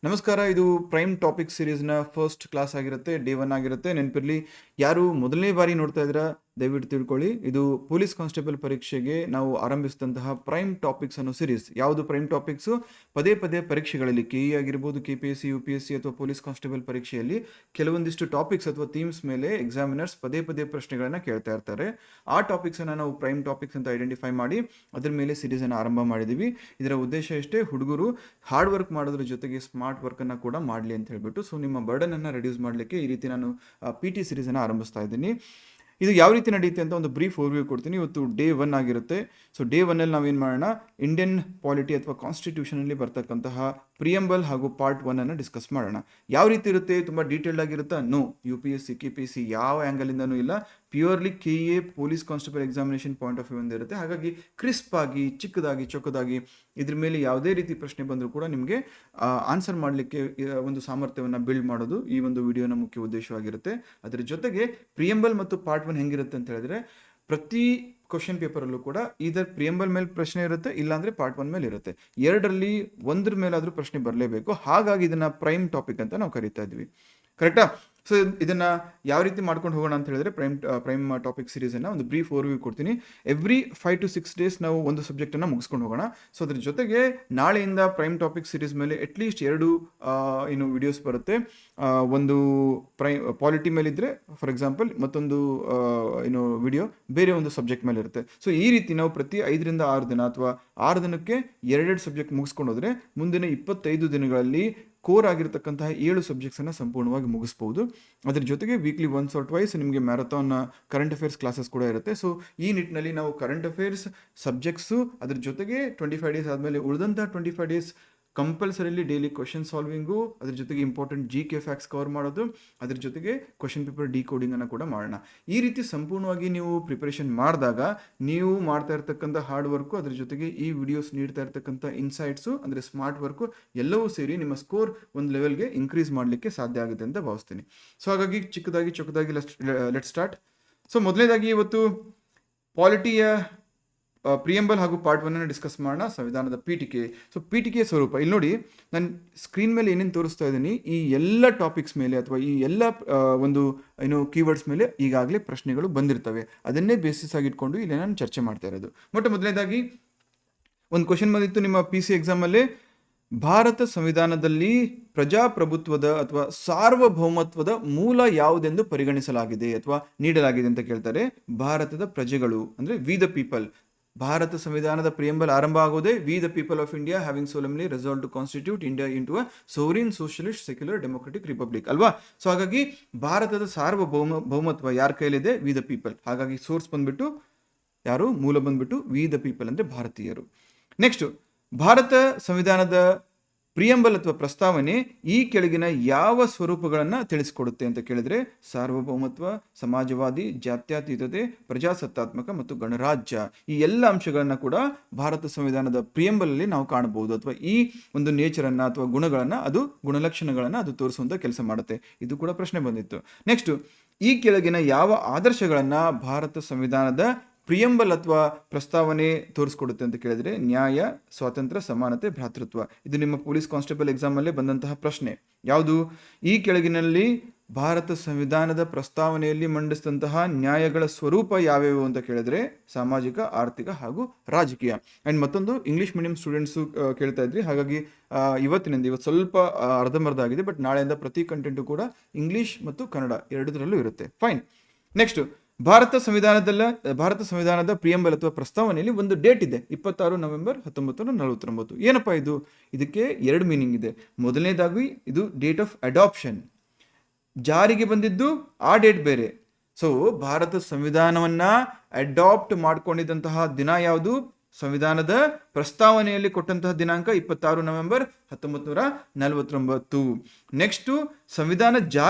ನಮಸ್ಕಾರ. ಇದು prime topic ಸೀರೀಸ್ನ first class ಆಗಿರುತ್ತೆ, ಡೇ 1 ಆಗಿರುತ್ತೆ. ನೆನಪಿರಲಿ, ಯಾರು ಮೊದಲನೇ ಬಾರಿ ನೋಡ್ತಾ ಇದ್ದೀರಾ ದಯವಿಟ್ಟು ತಿಳ್ಕೊಳ್ಳಿ, ಇದು ಪೊಲೀಸ್ ಕಾನ್ಸ್ಟೇಬಲ್ ಪರೀಕ್ಷೆಗೆ ನಾವು ಆರಂಭಿಸಿದಂತಹ ಪ್ರೈಮ್ ಟಾಪಿಕ್ಸ್ ಅನ್ನೋ ಸೀರೀಸ್. ಯಾವುದು ಪ್ರೈಮ್ ಟಾಪಿಕ್ಸು? ಪದೇ ಪದೇ ಪರೀಕ್ಷೆಗಳಲ್ಲಿ ಕೆಇ ಆಗಿರ್ಬೋದು, KPSC, UPSC ಅಥವಾ ಪೊಲೀಸ್ ಕಾನ್ಸ್ಟೇಬಲ್ ಪರೀಕ್ಷೆಯಲ್ಲಿ ಕೆಲವೊಂದಿಷ್ಟು ಟಾಪಿಕ್ಸ್ ಅಥವಾ ಥೀಮ್ಸ್ ಮೇಲೆ ಎಕ್ಸಾಮಿನರ್ಸ್ ಪದೇ ಪದೇ ಪ್ರಶ್ನೆಗಳನ್ನು ಕೇಳ್ತಾ ಇರ್ತಾರೆ. ಆ ಟಾಪಿಕ್ಸನ್ನು ನಾವು ಪ್ರೈಮ್ ಟಾಪಿಕ್ಸ್ ಅಂತ ಐಡೆಂಟಿಫೈ ಮಾಡಿ ಅದರ ಮೇಲೆ ಸೀರೀಸನ್ನು ಆರಂಭ ಮಾಡಿದ್ದೀವಿ. ಇದರ ಉದ್ದೇಶ ಎಷ್ಟೇ, ಹುಡುಗರು ಹಾರ್ಡ್ ವರ್ಕ್ ಮಾಡೋದ್ರ ಜೊತೆಗೆ ಸ್ಮಾರ್ಟ್ ವರ್ಕನ್ನು ಕೂಡ ಮಾಡಲಿ ಅಂತ ಹೇಳ್ಬಿಟ್ಟು. ಸೊ ನಿಮ್ಮ ಬರ್ಡನನ್ನು ರೆಡ್ಯೂಸ್ ಮಾಡಲಿಕ್ಕೆ ಈ ರೀತಿ ನಾನು PT ಸೀರೀಸನ್ನು ಆರಂಭಿಸ್ತಾ ಇದ್ದೀನಿ. ಇದು ಯಾವ ರೀತಿ ನಡೆಯುತ್ತೆ ಅಂತ ಒಂದು ಬ್ರೀಫ್ ಓವರ್ವ್ಯೂ ಕೊಡ್ತೀನಿ. ಇವತ್ತು ಡೇ 1 ಆಗಿರುತ್ತೆ. ಸೊ ಡೇ 1ಅಲ್ಲಿ ನಾವೇನು ಮಾಡೋಣ, ಇಂಡಿಯನ್ ಪಾಲಿಟಿ ಅಥವಾ ಕಾನ್ಸ್ಟಿಟ್ಯೂಷನಲ್ಲಿ ಬರ್ತಕ್ಕಂತಹ ಪ್ರಿಯಂಬಲ್ ಹಾಗೂ ಪಾರ್ಟ್ 1 ಅನ್ನು ಡಿಸ್ಕಸ್ ಮಾಡೋಣ. ಯಾವ ರೀತಿ ಇರುತ್ತೆ? ತುಂಬ ಡೀಟೇಲ್ಡ್ ಆಗಿರುತ್ತಾ? ನೋ, UPSC KPSC ಯಾವ ಆ್ಯಂಗಲಿಂದನೂ ಇಲ್ಲ. Purely KA police constable examination point of view ಒಂದಿರುತ್ತೆ. ಹಾಗಾಗಿ ಕ್ರಿಸ್ಪ್ ಆಗಿ, ಚಿಕ್ಕದಾಗಿ, ಚೊಕ್ಕದಾಗಿ ಇದ್ರ ಮೇಲೆ ಯಾವುದೇ ರೀತಿ ಪ್ರಶ್ನೆ ಬಂದರೂ ಕೂಡ ನಿಮಗೆ ಆನ್ಸರ್ ಮಾಡಲಿಕ್ಕೆ ಒಂದು ಸಾಮರ್ಥ್ಯವನ್ನು ಬಿಲ್ಡ್ ಮಾಡೋದು ಈ ಒಂದು ವಿಡಿಯೋನ ಮುಖ್ಯ ಉದ್ದೇಶವಾಗಿರುತ್ತೆ. ಅದರ ಜೊತೆಗೆ ಪ್ರಿಯಂಬಲ್ ಮತ್ತು ಪಾರ್ಟ್ 1 ಹೆಂಗಿರುತ್ತೆ ಅಂತ ಹೇಳಿದ್ರೆ, ಪ್ರತಿ ಕ್ವಶನ್ ಪೇಪರಲ್ಲೂ ಕೂಡ ಇದರ ಪ್ರಿಯಂಬಲ್ ಮೇಲೆ ಪ್ರಶ್ನೆ ಇರುತ್ತೆ, ಇಲ್ಲಾಂದರೆ ಪಾರ್ಟ್ 1 ಮೇಲೆ ಇರುತ್ತೆ. ಎರಡರಲ್ಲಿ ಒಂದ್ರ ಮೇಲಾದರೂ ಪ್ರಶ್ನೆ ಬರಲೇಬೇಕು. ಹಾಗಾಗಿ ಇದನ್ನು ಪ್ರೈಮ್ ಟಾಪಿಕ್ ಅಂತ ನಾವು ಕರಿತಾ ಇದ್ವಿ. ಕರೆಕ್ಟಾ? ಸೊ ಇದನ್ನು ಯಾವ ರೀತಿ ಮಾಡ್ಕೊಂಡು ಹೋಗೋಣ ಅಂತ ಹೇಳಿದ್ರೆ, ಪ್ರೈಮ್ ಟಾಪಿಕ್ ಸೀರೀಸನ್ನು ಒಂದು ಬ್ರೀಫ್ ಓವರ್ವ್ಯೂ ಕೊಡ್ತೀನಿ. ಎವ್ರಿ 5 to 6 ಡೇಸ್ ನಾವು ಒಂದು ಸಬ್ಜೆಕ್ಟನ್ನು ಮುಗಿಸ್ಕೊಂಡು ಹೋಗೋಣ. ಸೊ ಅದ್ರ ಜೊತೆಗೆ ನಾಳೆಯಿಂದ ಪ್ರೈಮ್ ಟಾಪಿಕ್ ಸೀರೀಸ್ ಮೇಲೆ ಅಟ್ಲೀಸ್ಟ್ 2 ವಿಡಿಯೋಸ್ ಬರುತ್ತೆ. ಒಂದು ಪಾಲಿಟಿ ಮೇಲಿದ್ದರೆ ಫಾರ್ ಎಕ್ಸಾಂಪಲ್, ಮತ್ತೊಂದು ವಿಡಿಯೋ ಬೇರೆ ಒಂದು ಸಬ್ಜೆಕ್ಟ್ ಮೇಲೆ ಇರುತ್ತೆ. ಸೊ ಈ ರೀತಿ ನಾವು ಪ್ರತಿ 5 ರಿಂದ 6 ದಿನ ಅಥವಾ 6 ದಿನಕ್ಕೆ 2 ಸಬ್ಜೆಕ್ಟ್ ಮುಗಿಸ್ಕೊಂಡು ಹೋದರೆ ಮುಂದಿನ 25 ದಿನಗಳಲ್ಲಿ ಕೋರ್ ಆಗಿರ್ತಕ್ಕಂತಹ 7 ಸಬ್ಜೆಕ್ಟ್ಸನ್ನು ಸಂಪೂರ್ಣವಾಗಿ ಮುಗಿಸ್ಬೋದು. ಅದರ ಜೊತೆಗೆ ವೀಕ್ಲಿ ಒನ್ಸ್ ಆರ್ ಟ್ವೈಸ್ ನಿಮಗೆ ಮ್ಯಾರಥಾನ್ ಕರೆಂಟ್ ಅಫೇರ್ಸ್ ಕ್ಲಾಸಸ್ ಕೂಡ ಇರುತ್ತೆ. ಸೊ ಈ ನಿಟ್ಟಿನಲ್ಲಿ ನಾವು ಕರೆಂಟ್ ಅಫೇರ್ಸ್ ಸಬ್ಜೆಕ್ಟ್ಸು, ಅದ್ರ ಜೊತೆಗೆ 25 ಡೇಸ್ ಆದಮೇಲೆ ಉಳಿದಂಥ 25 days compulsorily daily question solving, ಅದ್ರ ಜೊತೆಗೆ ಇಂಪಾರ್ಟೆಂಟ್ GK ಫ್ಯಾಕ್ಟ್ಸ್ ಕವರ್ ಮಾಡೋದು, ಅದ್ರ ಜೊತೆಗೆ ಕ್ವಶನ್ ಪೇಪರ್ ಡಿಕೋಡಿಂಗನ್ನು ಕೂಡ ಮಾಡೋಣ. ಈ ರೀತಿ ಸಂಪೂರ್ಣವಾಗಿ ನೀವು ಪ್ರಿಪರೇಷನ್ ಮಾಡಿದಾಗ ನೀವು ಮಾಡ್ತಾ ಇರ್ತಕ್ಕಂಥ ಹಾರ್ಡ್ ವರ್ಕು, ಅದ್ರ ಜೊತೆಗೆ ಈ ವಿಡಿಯೋಸ್ ನೀಡ್ತಾ ಇರ್ತಕ್ಕಂಥ ಇನ್ಸೈಟ್ಸು ಅಂದರೆ ಸ್ಮಾರ್ಟ್ ವರ್ಕು ಎಲ್ಲವೂ ಸೇರಿ ನಿಮ್ಮ ಸ್ಕೋರ್ ಒಂದು ಲೆವೆಲ್ಗೆ ಇನ್ಕ್ರೀಸ್ ಮಾಡಲಿಕ್ಕೆ ಸಾಧ್ಯ ಆಗುತ್ತೆ ಅಂತ ಭಾವಿಸ್ತೀನಿ. ಸೊ ಹಾಗಾಗಿ ಚಿಕ್ಕದಾಗಿ ಚೊಕ್ಕದಾಗಿ ಲೆಟ್ ಸ್ಟಾರ್ಟ್. ಸೊ ಮೊದಲನೇದಾಗಿ ಇವತ್ತು ಪಾಲಿಟಿಯ ಪ್ರಿಯಂಬಲ್ ಹಾಗೂ ಪಾರ್ಟ್ 1 ಅನ್ನು ಡಿಸ್ಕಸ್ ಮಾಡೋಣ. ಸಂವಿಧಾನದ ಪೀಠಿಕೆ. ಸೊ ಪೀಠಿಕೆಯ ಸ್ವರೂಪ ಇಲ್ಲಿ ನೋಡಿ, ನಾನು ಸ್ಕ್ರೀನ್ ಮೇಲೆ ಏನೇನು ತೋರಿಸ್ತಾ ಇದ್ದೀನಿ, ಈ ಎಲ್ಲ ಟಾಪಿಕ್ಸ್ ಮೇಲೆ ಅಥವಾ ಈ ಎಲ್ಲ ಒಂದು ಕೀವರ್ಡ್ಸ್ ಮೇಲೆ ಈಗಾಗಲೇ ಪ್ರಶ್ನೆಗಳು ಬಂದಿರ್ತವೆ. ಅದನ್ನೇ ಬೇಸಿಸ್ ಆಗಿಟ್ಕೊಂಡು ಇಲ್ಲಿ ನಾನು ಚರ್ಚೆ ಮಾಡ್ತಾ ಇರೋದು. ಮೊದಲನೇದಾಗಿ ಒಂದು ಕ್ವಶನ್ ಬಂದಿತ್ತು ನಿಮ್ಮ PC ಎಕ್ಸಾಮಲ್ಲಿ, ಭಾರತ ಸಂವಿಧಾನದಲ್ಲಿ ಪ್ರಜಾಪ್ರಭುತ್ವದ ಅಥವಾ ಸಾರ್ವಭೌಮತ್ವದ ಮೂಲ ಯಾವುದೆಂದು ಪರಿಗಣಿಸಲಾಗಿದೆ ಅಥವಾ ನೀಡಲಾಗಿದೆ ಅಂತ ಕೇಳ್ತಾರೆ. ಭಾರತದ ಪ್ರಜೆಗಳು ಅಂದರೆ ವಿ ದ ಪೀಪಲ್. ಭಾರತ ಸಂವಿಧಾನದ ಪ್ರಿಯಂಬಲ್ ಆರಂಭ ಆಗೋದೇ we the people of India having solemnly resolve to constitute India into a sovereign socialist secular democratic republic ಅಲ್ವಾ. ಸೊ ಹಾಗಾಗಿ ಭಾರತದ ಸಾರ್ವಭೌಮತ್ವ ಯಾರ ಕೈಲಿದೆ? We the people. ಹಾಗಾಗಿ ಸೋರ್ಸ್ ಬಂದ್ಬಿಟ್ಟು ಯಾರು? ಮೂಲ ಬಂದ್ಬಿಟ್ಟು ವಿ ದ ಪೀಪಲ್ ಅಂದರೆ ಭಾರತೀಯರು. ನೆಕ್ಸ್ಟ್, ಭಾರತ ಸಂವಿಧಾನದ ಪ್ರಿಯಂಬಲ್ ಅಥವಾ ಪ್ರಸ್ತಾವನೆ ಈ ಕೆಳಗಿನ ಯಾವ ಸ್ವರೂಪಗಳನ್ನು ತಿಳಿಸಿಕೊಡುತ್ತೆ ಅಂತ ಕೇಳಿದ್ರೆ, ಸಾರ್ವಭೌಮತ್ವ, ಸಮಾಜವಾದಿ, ಜಾತ್ಯತೀತತೆ, ಪ್ರಜಾಸತ್ತಾತ್ಮಕ ಮತ್ತು ಗಣರಾಜ್ಯ, ಈ ಎಲ್ಲ ಅಂಶಗಳನ್ನು ಕೂಡ ಭಾರತ ಸಂವಿಧಾನದ ಪ್ರಿಯಂಬಲಲ್ಲಿ ನಾವು ಕಾಣಬಹುದು. ಅಥವಾ ಈ ಒಂದು ನೇಚರನ್ನು ಅಥವಾ ಗುಣಗಳನ್ನು, ಅದು ಗುಣಲಕ್ಷಣಗಳನ್ನು ಅದು ತೋರಿಸುವಂಥ ಕೆಲಸ ಮಾಡುತ್ತೆ. ಇದು ಕೂಡ ಪ್ರಶ್ನೆ ಬಂದಿತ್ತು. ನೆಕ್ಸ್ಟ್, ಈ ಕೆಳಗಿನ ಯಾವ ಆದರ್ಶಗಳನ್ನು ಭಾರತ ಸಂವಿಧಾನದ ಪ್ರಿಯಂಬಲ್ ಅಥವಾ ಪ್ರಸ್ತಾವನೆ ತೋರಿಸ್ಕೊಡುತ್ತೆ ಅಂತ ಕೇಳಿದ್ರೆ, ನ್ಯಾಯ, ಸ್ವಾತಂತ್ರ್ಯ, ಸಮಾನತೆ, ಭ್ರಾತೃತ್ವ. ಇದು ನಿಮ್ಮ ಪೊಲೀಸ್ ಕಾನ್ಸ್ಟೇಬಲ್ ಎಕ್ಸಾಮಲ್ಲೇ ಬಂದಂತಹ ಪ್ರಶ್ನೆ. ಯಾವುದು? ಈ ಕೆಳಗಿನಲ್ಲಿ ಭಾರತ ಸಂವಿಧಾನದ ಪ್ರಸ್ತಾವನೆಯಲ್ಲಿ ಮಂಡಿಸಿದಂತಹ ನ್ಯಾಯಗಳ ಸ್ವರೂಪ ಯಾವ್ಯಾವು ಅಂತ ಕೇಳಿದ್ರೆ, ಸಾಮಾಜಿಕ, ಆರ್ಥಿಕ ಹಾಗೂ ರಾಜಕೀಯ. ಆ್ಯಂಡ್ ಮತ್ತೊಂದು, ಇಂಗ್ಲೀಷ್ ಮೀಡಿಯಂ ಸ್ಟೂಡೆಂಟ್ಸು ಕೇಳ್ತಾ ಇದ್ರಿ, ಹಾಗಾಗಿ ಇವತ್ತು ಸ್ವಲ್ಪ ಅರ್ಧಂಬರ್ಧ ಆಗಿದೆ. ಬಟ್ ನಾಳೆಯಿಂದ ಪ್ರತಿ ಕಂಟೆಂಟು ಕೂಡ ಇಂಗ್ಲೀಷ್ ಮತ್ತು ಕನ್ನಡ ಎರಡರಲ್ಲೂ ಇರುತ್ತೆ. ಫೈನ್. ನೆಕ್ಸ್ಟ್, ಭಾರತ ಸಂವಿಧಾನದ ಪ್ರಿಯಂಬಲ್ ಅಥವಾ ಪ್ರಸ್ತಾವನೆಯಲ್ಲಿ ಒಂದು ಡೇಟ್ ಇದೆ, 26 ನವೆಂಬರ್ 1949. ಏನಪ್ಪಾ ಇದು? ಇದಕ್ಕೆ 2 ಮೀನಿಂಗ್ ಇದೆ. ಮೊದಲನೇದಾಗಿ ಇದು ಡೇಟ್ ಆಫ್ ಅಡಾಪ್ಷನ್, ಜಾರಿಗೆ ಬಂದಿದ್ದು ಆ ಡೇಟ್ ಬೇರೆ. ಸೊ ಭಾರತ ಸಂವಿಧಾನವನ್ನ ಅಡಾಪ್ಟ್ ಮಾಡ್ಕೊಂಡಿದ್ದಂತಹ ದಿನ ಯಾವುದು? ಸಂವಿಧಾನದ ಪ್ರಸ್ತಾವನೆಯಲ್ಲಿ ಕೊಟ್ಟಂತಹ ದಿನಾಂಕ 26 ನವೆಂಬರ್ 1949. ನೆಕ್ಸ್ಟು, ಸಂವಿಧಾನ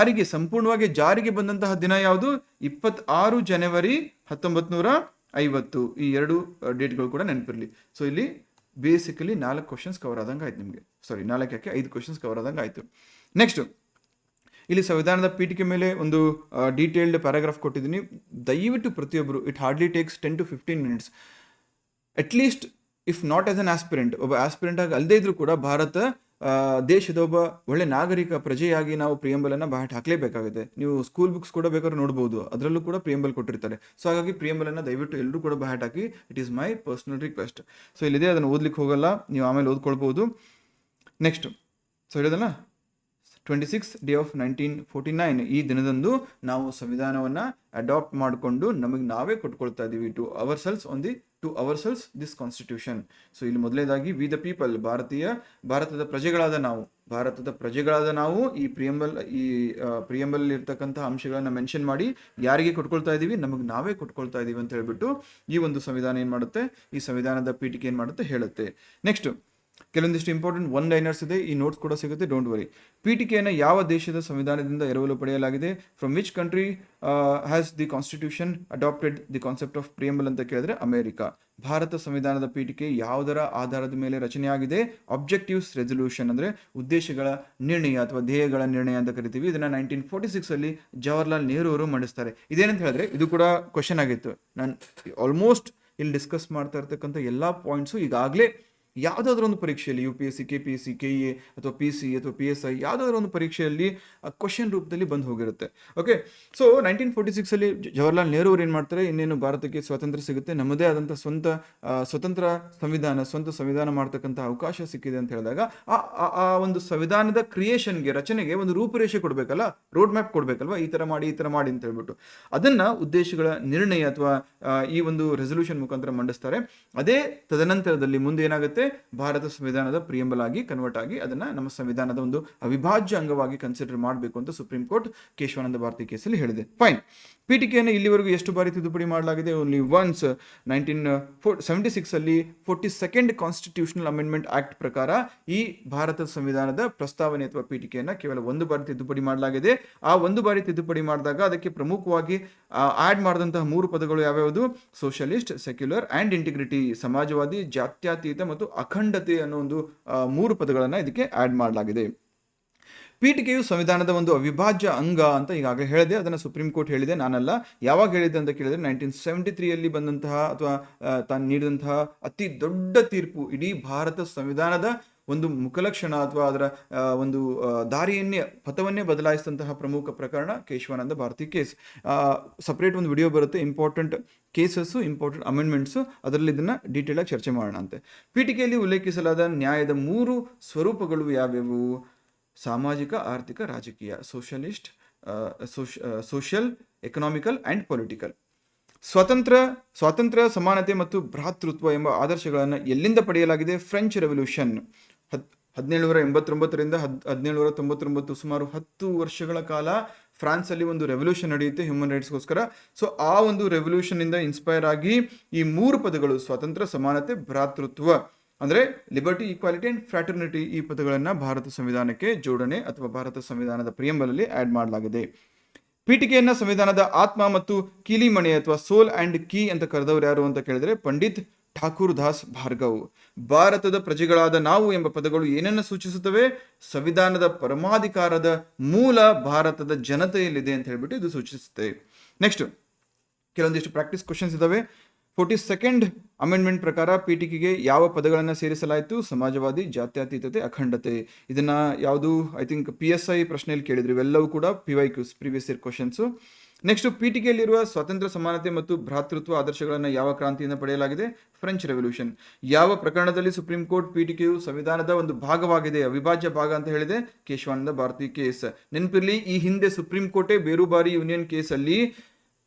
ಸಂಪೂರ್ಣವಾಗಿ ಜಾರಿಗೆ ಬಂದಂತಹ ದಿನ ಯಾವುದು? 26 ಜನವರಿ 1950. ಈ 2 ಡೇಟ್ಗಳು ಕೂಡ ನೆನಪಿರಲಿ. ಸೊ ಇಲ್ಲಿ ಬೇಸಿಕಲಿ 4 ಕ್ವಶನ್ಸ್ ಕವರ್ ಆದಂಗೆ ಆಯ್ತು ನಿಮಗೆ. 5 ಕ್ವಶನ್ಸ್ ಕವರ್ ಆದಂಗೆ ಆಯಿತು. ನೆಕ್ಸ್ಟು, ಇಲ್ಲಿ ಸಂವಿಧಾನದ ಪೀಠಿಕೆ ಮೇಲೆ ಒಂದು ಡೀಟೇಲ್ಡ್ ಪ್ಯಾರಾಗ್ರಾಫ್ ಕೊಟ್ಟಿದ್ದೀನಿ. ದಯವಿಟ್ಟು ಪ್ರತಿಯೊಬ್ಬರು, it hardly takes 10 to 15 minutes. At least if not as an aspirant, ಒಬ್ಬ ಆಸ್ಪಿರೆಂಟ್ ಆಗಿ ಅಲ್ಲದೇ ಇದ್ರೂ ಕೂಡ ಭಾರತ ದೇಶದ ಒಬ್ಬ ಒಳ್ಳೆ ನಾಗರಿಕ ಪ್ರಜೆಯಾಗಿ ನಾವು ಪ್ರಿಯಂಬಲನ್ನು ಬಾಟ್ ಹಾಕಲೇಬೇಕಾಗುತ್ತೆ. ನೀವು ಸ್ಕೂಲ್ ಬುಕ್ಸ್ ಕೂಡ ಬೇಕಾದ್ರೆ ನೋಡ್ಬೋದು, ಅದರಲ್ಲೂ ಕೂಡ ಪ್ರಿಯಂಬಲ್ ಕೊಟ್ಟಿರ್ತಾರೆ. ಸೊ ಹಾಗಾಗಿ ಪ್ರಿಯಂಬಲನ್ನು ದಯವಿಟ್ಟು ಎಲ್ಲರೂ ಕೂಡ ಬಾಟ್ ಹಾಕಿ. It is my personal request. So ಇಲ್ಲಿದೆ, ಅದನ್ನು ಓದ್ಲಿಕ್ಕೆ ಹೋಗಲ್ಲ, ನೀವು ಆಮೇಲೆ ಓದ್ಕೊಳ್ಬೋದು. ನೆಕ್ಸ್ಟ್, ಸೊ ಹೇಳಿದಲ್ಲ 26 ಡೇ ಆಫ್ 1949 ಈ ದಿನದಂದು ನಾವು ಸಂವಿಧಾನವನ್ನು ಅಡಾಪ್ಟ್ ಮಾಡಿಕೊಂಡು ನಮಗೆ ನಾವೇ ಕೊಟ್ಕೊಳ್ತಾ ಇದ್ದೀವಿ. To ourselves this constitution. So ಇಲ್ಲಿ ಮೊದಲನೇದಾಗಿ ವಿ ದ ಪೀಪಲ್, ಭಾರತದ ಪ್ರಜೆಗಳಾದ ನಾವು ಈ ಪ್ರಿಯಂಬಲ್ ಇರ್ತಕ್ಕಂಥ ಅಂಶಗಳನ್ನು ಮೆನ್ಷನ್ ಮಾಡಿ ಯಾರಿಗೆ ಕೊಟ್ಕೊಳ್ತಾ ಇದ್ದೀವಿ, ನಮಗೆ ನಾವೇ ಕೊಟ್ಕೊಳ್ತಾ ಇದ್ದೀವಿ ಅಂತ ಹೇಳ್ಬಿಟ್ಟು ಈ ಒಂದು ಸಂವಿಧಾನ ಏನು ಮಾಡುತ್ತೆ, ಈ ಸಂವಿಧಾನದ ಪೀಠಿಕೆ ಏನು ಮಾಡುತ್ತೆ ಹೇಳುತ್ತೆ. ನೆಕ್ಸ್ಟ್, ಕೆಲವೊಂದಿಷ್ಟು ಇಂಪಾರ್ಟೆಂಟ್ ಒನ್ ಲೈನರ್ಸ್ ಇದೆ, ಈ ನೋಟ್ಸ್ ಕೂಡ ಸಿಗುತ್ತೆ, ಡೋಂಟ್ ವರಿ. ಪೀಠಿಕೆಯನ್ನು ಯಾವ ದೇಶದ ಸಂವಿಧಾನದಿಂದ ಎರವಲು ಪಡೆಯಲಾಗಿದೆ? From which country has the constitution adapted the concept of preamble ಅಂತ ಕೇಳಿದ್ರೆ ಅಮೆರಿಕ. ಭಾರತ ಸಂವಿಧಾನದ ಪೀಠಿಕೆ ಯಾವುದರ ಆಧಾರದ ಮೇಲೆ ರಚನೆಯಾಗಿದೆ? ಆಬ್ಜೆಕ್ಟಿವ್ಸ್ ರೆಸಲ್ಯೂಷನ್, ಅಂದರೆ ಉದ್ದೇಶಗಳ ನಿರ್ಣಯ ಅಥವಾ ಧ್ಯೇಯಗಳ ನಿರ್ಣಯ ಅಂತ ಕರಿತೀವಿ. ಇದನ್ನು 1946 ಅಲ್ಲಿ ಜವಾಹರ್ಲಾಲ್ ನೆಹರು ಅವರು ಮಂಡಿಸ್ತಾರೆ. ಇದೇನಂತ ಹೇಳಿದ್ರೆ ಇದು ಕೂಡ ಕ್ವಶನ್ ಆಗಿತ್ತು. ನಾನು ಆಲ್ಮೋಸ್ಟ್ ಇಲ್ಲಿ ಡಿಸ್ಕಸ್ ಮಾಡ್ತಾ ಇರ್ತಕ್ಕಂಥ ಎಲ್ಲ ಪಾಯಿಂಟ್ಸು ಈಗಾಗಲೇ ಯಾವುದಾದ್ರೂ ಒಂದು ಪರೀಕ್ಷೆಯಲ್ಲಿ UPSC, KPSC, KE ಅಥವಾ PC ಅಥವಾ PSI ಯಾವುದಾದ್ರೂ ಒಂದು ಪರೀಕ್ಷೆಯಲ್ಲಿ ಕ್ವಶನ್ ರೂಪದಲ್ಲಿ ಬಂದು ಹೋಗಿರುತ್ತೆ. ಓಕೆ, ಸೊ 1946 ಅಲ್ಲಿ ಜವಾಹರ್ಲಾಲ್ ನೆಹರು ಅವರು ಏನು ಮಾಡ್ತಾರೆ, ಇನ್ನೇನು ಭಾರತಕ್ಕೆ ಸ್ವಾತಂತ್ರ್ಯ ಸಿಗುತ್ತೆ, ನಮ್ಮದೇ ಆದಂಥ ಸ್ವತಂತ್ರ ಸಂವಿಧಾನ ಮಾಡ್ತಕ್ಕಂಥ ಅವಕಾಶ ಸಿಕ್ಕಿದೆ ಅಂತ ಹೇಳಿದಾಗ ಆ ಒಂದು ಸಂವಿಧಾನದ ರಚನೆಗೆ ಒಂದು ರೂಪುರೇಷೆ ಕೊಡಬೇಕಲ್ಲ, ರೋಡ್ ಮ್ಯಾಪ್ ಕೊಡಬೇಕಲ್ವಾ, ಈ ಥರ ಮಾಡಿ ಅಂತ ಹೇಳ್ಬಿಟ್ಟು ಅದನ್ನು ಉದ್ದೇಶಗಳ ನಿರ್ಣಯ ಅಥವಾ ಈ ಒಂದು ರೆಸಲ್ಯೂಷನ್ ಮುಖಾಂತರ ಮಂಡಿಸ್ತಾರೆ. ಅದೇ ತದನಂತರದಲ್ಲಿ ಮುಂದೆ ಏನಾಗುತ್ತೆ, ಭಾರತ ಸಂವಿಧಾನದ ಪ್ರಿಯಂಬಲ್ ಆಗಿ ಕನ್ವರ್ಟ್ ಆಗಿ ಅದನ್ನ ನಮ್ಮ ಸಂವಿಧಾನದ ಒಂದು ಅವಿಭಾಜ್ಯ ಅಂಗವಾಗಿ ಕನ್ಸಿಡರ್ ಮಾಡಬೇಕು ಅಂತ ಸುಪ್ರೀಂ ಕೋರ್ಟ್ ಕೇಶವಾನಂದ ಭಾರತಿ ಕೇಸಲ್ಲಿ ಹೇಳಿದೆ. ಫೈನ್. ಪೀಠಿಕೆಯನ್ನು ಇಲ್ಲಿವರೆಗೂ ಎಷ್ಟು ಬಾರಿ ತಿದ್ದುಪಡಿ ಮಾಡಲಾಗಿದೆ? Only once. 1976 ಅಲ್ಲಿ 42nd ಕಾನ್ಸ್ಟಿಟ್ಯೂಷನಲ್ ಅಮೆಂಡ್ಮೆಂಟ್ ಆಕ್ಟ್ ಪ್ರಕಾರ ಈ ಭಾರತದ ಸಂವಿಧಾನದ ಪ್ರಸ್ತಾವನೆ ಅಥವಾ ಪೀಠಿಕೆಯನ್ನು ಕೇವಲ ಒಂದು ಬಾರಿ ತಿದ್ದುಪಡಿ ಮಾಡಲಾಗಿದೆ. ಆ ಒಂದು ಬಾರಿ ತಿದ್ದುಪಡಿ ಮಾಡಿದಾಗ ಅದಕ್ಕೆ ಪ್ರಮುಖವಾಗಿ ಆಡ್ ಮಾಡಿದಂತಹ 3 ಪದಗಳು ಯಾವ್ಯಾವುದು? ಸೋಷಲಿಸ್ಟ್, ಸೆಕ್ಯುಲರ್ ಆ್ಯಂಡ್ ಇಂಟಿಗ್ರಿಟಿ, ಸಮಾಜವಾದಿ, ಜಾತ್ಯತೀತ ಮತ್ತು ಅಖಂಡತೆ ಅನ್ನೋ ಒಂದು 3 ಪದಗಳನ್ನು ಇದಕ್ಕೆ ಆಡ್ ಮಾಡಲಾಗಿದೆ. ಪೀಠಿಕೆಯು ಸಂವಿಧಾನದ ಒಂದು ಅವಿಭಾಜ್ಯ ಅಂಗ ಅಂತ ಈಗಾಗಲೇ ಹೇಳಿದೆ, ಅದನ್ನು ಸುಪ್ರೀಂ ಕೋರ್ಟ್ ಹೇಳಿದೆ, ನಾನಲ್ಲ. ಯಾವಾಗ ಹೇಳಿದೆ ಅಂತ ಕೇಳಿದ್ರೆ 1973 ಬಂದಂತಹ ಅಥವಾ ತಾನು ನೀಡಿದಂತಹ ಅತಿ ದೊಡ್ಡ ತೀರ್ಪು, ಇಡೀ ಭಾರತ ಸಂವಿಧಾನದ ಒಂದು ಮುಖಲಕ್ಷಣ ಅಥವಾ ಅದರ ಒಂದು ಪಥವನ್ನೇ ಬದಲಾಯಿಸಿದಂತಹ ಪ್ರಮುಖ ಪ್ರಕರಣ ಕೇಶವಾನಂದ ಭಾರತಿ ಕೇಸ್. ಸಪ್ರೇಟ್ ಒಂದು ವಿಡಿಯೋ ಬರುತ್ತೆ, ಇಂಪಾರ್ಟೆಂಟ್ ಕೇಸಸ್ಸು, ಇಂಪಾರ್ಟೆಂಟ್ ಅಮೆಂಡ್ಮೆಂಟ್ಸು, ಅದರಲ್ಲಿ ಇದನ್ನು ಡೀಟೇಲ್ ಆಗಿ ಚರ್ಚೆ ಮಾಡೋಣ ಅಂತೆ. ಪೀಠಿಕೆಯಲ್ಲಿ ಉಲ್ಲೇಖಿಸಲಾದ ನ್ಯಾಯದ 3 ಸ್ವರೂಪಗಳು ಯಾವ್ಯಾವು? ಸಾಮಾಜಿಕ, ಆರ್ಥಿಕ, ರಾಜಕೀಯ. Social, economical and political. ಸ್ವಾತಂತ್ರ್ಯ, ಸಮಾನತೆ ಮತ್ತು ಭ್ರಾತೃತ್ವ ಎಂಬ ಆದರ್ಶಗಳನ್ನು ಎಲ್ಲಿಂದ ಪಡೆಯಲಾಗಿದೆ? ಫ್ರೆಂಚ್ ರೆವಲ್ಯೂಷನ್ 1789 1799, ಸುಮಾರು 10 ವರ್ಷಗಳ ಕಾಲ ಫ್ರಾನ್ಸಲ್ಲಿ ಒಂದು ರೆವಲ್ಯೂಷನ್ ನಡೆಯುತ್ತೆ ಹ್ಯೂಮನ್ ರೈಟ್ಸ್ಗೋಸ್ಕರ. ಸೊ ಆ ಒಂದು ರೆವಲ್ಯೂಷನ್ ಇಂದ ಇನ್ಸ್ಪೈರ್ ಆಗಿ ಈ 3 ಪದಗಳು ಸ್ವಾತಂತ್ರ್ಯ, ಸಮಾನತೆ, ಭ್ರಾತೃತ್ವ ಅಂದರೆ ಲಿಬರ್ಟಿ, ಈಕ್ವಾಲಿಟಿ ಆ್ಯಂಡ್ ಫ್ರಾಟರ್ನಿಟಿ, ಈ ಪದಗಳನ್ನು ಭಾರತ ಸಂವಿಧಾನಕ್ಕೆ ಜೋಡಣೆ ಅಥವಾ ಭಾರತ ಸಂವಿಧಾನದ ಪ್ರಿಯಂಬಲಲ್ಲಿ ಆ್ಯಡ್ ಮಾಡಲಾಗಿದೆ. ಪೀಠಿಕೆಯನ್ನು ಸಂವಿಧಾನದ ಆತ್ಮ ಮತ್ತು ಕೀಲಿಮಣೆ ಅಥವಾ ಸೋಲ್ ಆ್ಯಂಡ್ ಕೀ ಅಂತ ಕರೆದವರು ಯಾರು ಅಂತ ಕೇಳಿದರೆ ಪಂಡಿತ್ ಠಾಕೂರ್ ದಾಸ್ ಭಾರ್ಗವ್. ಭಾರತದ ಪ್ರಜೆಗಳಾದ ನಾವು ಎಂಬ ಪದಗಳು ಏನನ್ನು ಸೂಚಿಸುತ್ತವೆ? ಸಂವಿಧಾನದ ಪರಮಾಧಿಕಾರದ ಮೂಲ ಭಾರತದ ಜನತೆಯಲ್ಲಿದೆ ಅಂತ ಹೇಳ್ಬಿಟ್ಟು ಇದು ಸೂಚಿಸುತ್ತೆ. ನೆಕ್ಸ್ಟ್, ಕೆಲವೊಂದಿಷ್ಟು ಪ್ರಾಕ್ಟೀಸ್ ಕ್ವಶನ್ಸ್ ಇದಾವೆ. 42nd ಅಮೆಂಡ್ಮೆಂಟ್ ಪ್ರಕಾರ ಪೀಠಿಕೆಗೆ ಯಾವ ಪದಗಳನ್ನು ಸೇರಿಸಲಾಯಿತು? ಸಮಾಜವಾದಿ, ಜಾತ್ಯತೀತತೆ, ಅಖಂಡತೆ. ಇದನ್ನ ಯಾವುದು ಐ ಥಿಂಕ್ PSI ಪ್ರಶ್ನೆಯಲ್ಲಿ ಕೇಳಿದ್ರು, ಇವೆಲ್ಲವೂ ಕೂಡ PYQs, previous year questions. Next, ಪೀಠಿಕೆಯಲ್ಲಿರುವ ಸ್ವಾತಂತ್ರ್ಯ, ಸಮಾನತೆ ಮತ್ತು ಭ್ರಾತೃತ್ವ ಆದರ್ಶಗಳನ್ನು ಯಾವ ಕ್ರಾಂತಿಯಿಂದ ಪಡೆಯಲಾಗಿದೆ? French revolution. ಯಾವ ಪ್ರಕರಣದಲ್ಲಿ ಸುಪ್ರೀಂ ಕೋರ್ಟ್ ಪೀಠಿಕೆಯು ಸಂವಿಧಾನದ ಒಂದು ಭಾಗವಾಗಿದೆ, ಅವಿಭಾಜ್ಯ ಭಾಗ ಅಂತ ಹೇಳಿದೆ? ಕೇಶವಾನಂದ ಭಾರತಿ ಕೇಸ್. ನೆನಪಿರಲಿ, ಈ ಹಿಂದೆ ಸುಪ್ರೀಂ ಕೋರ್ಟೇ ಬೇರುಬಾರಿ ಯೂನಿಯನ್ ಕೇಸಲ್ಲಿ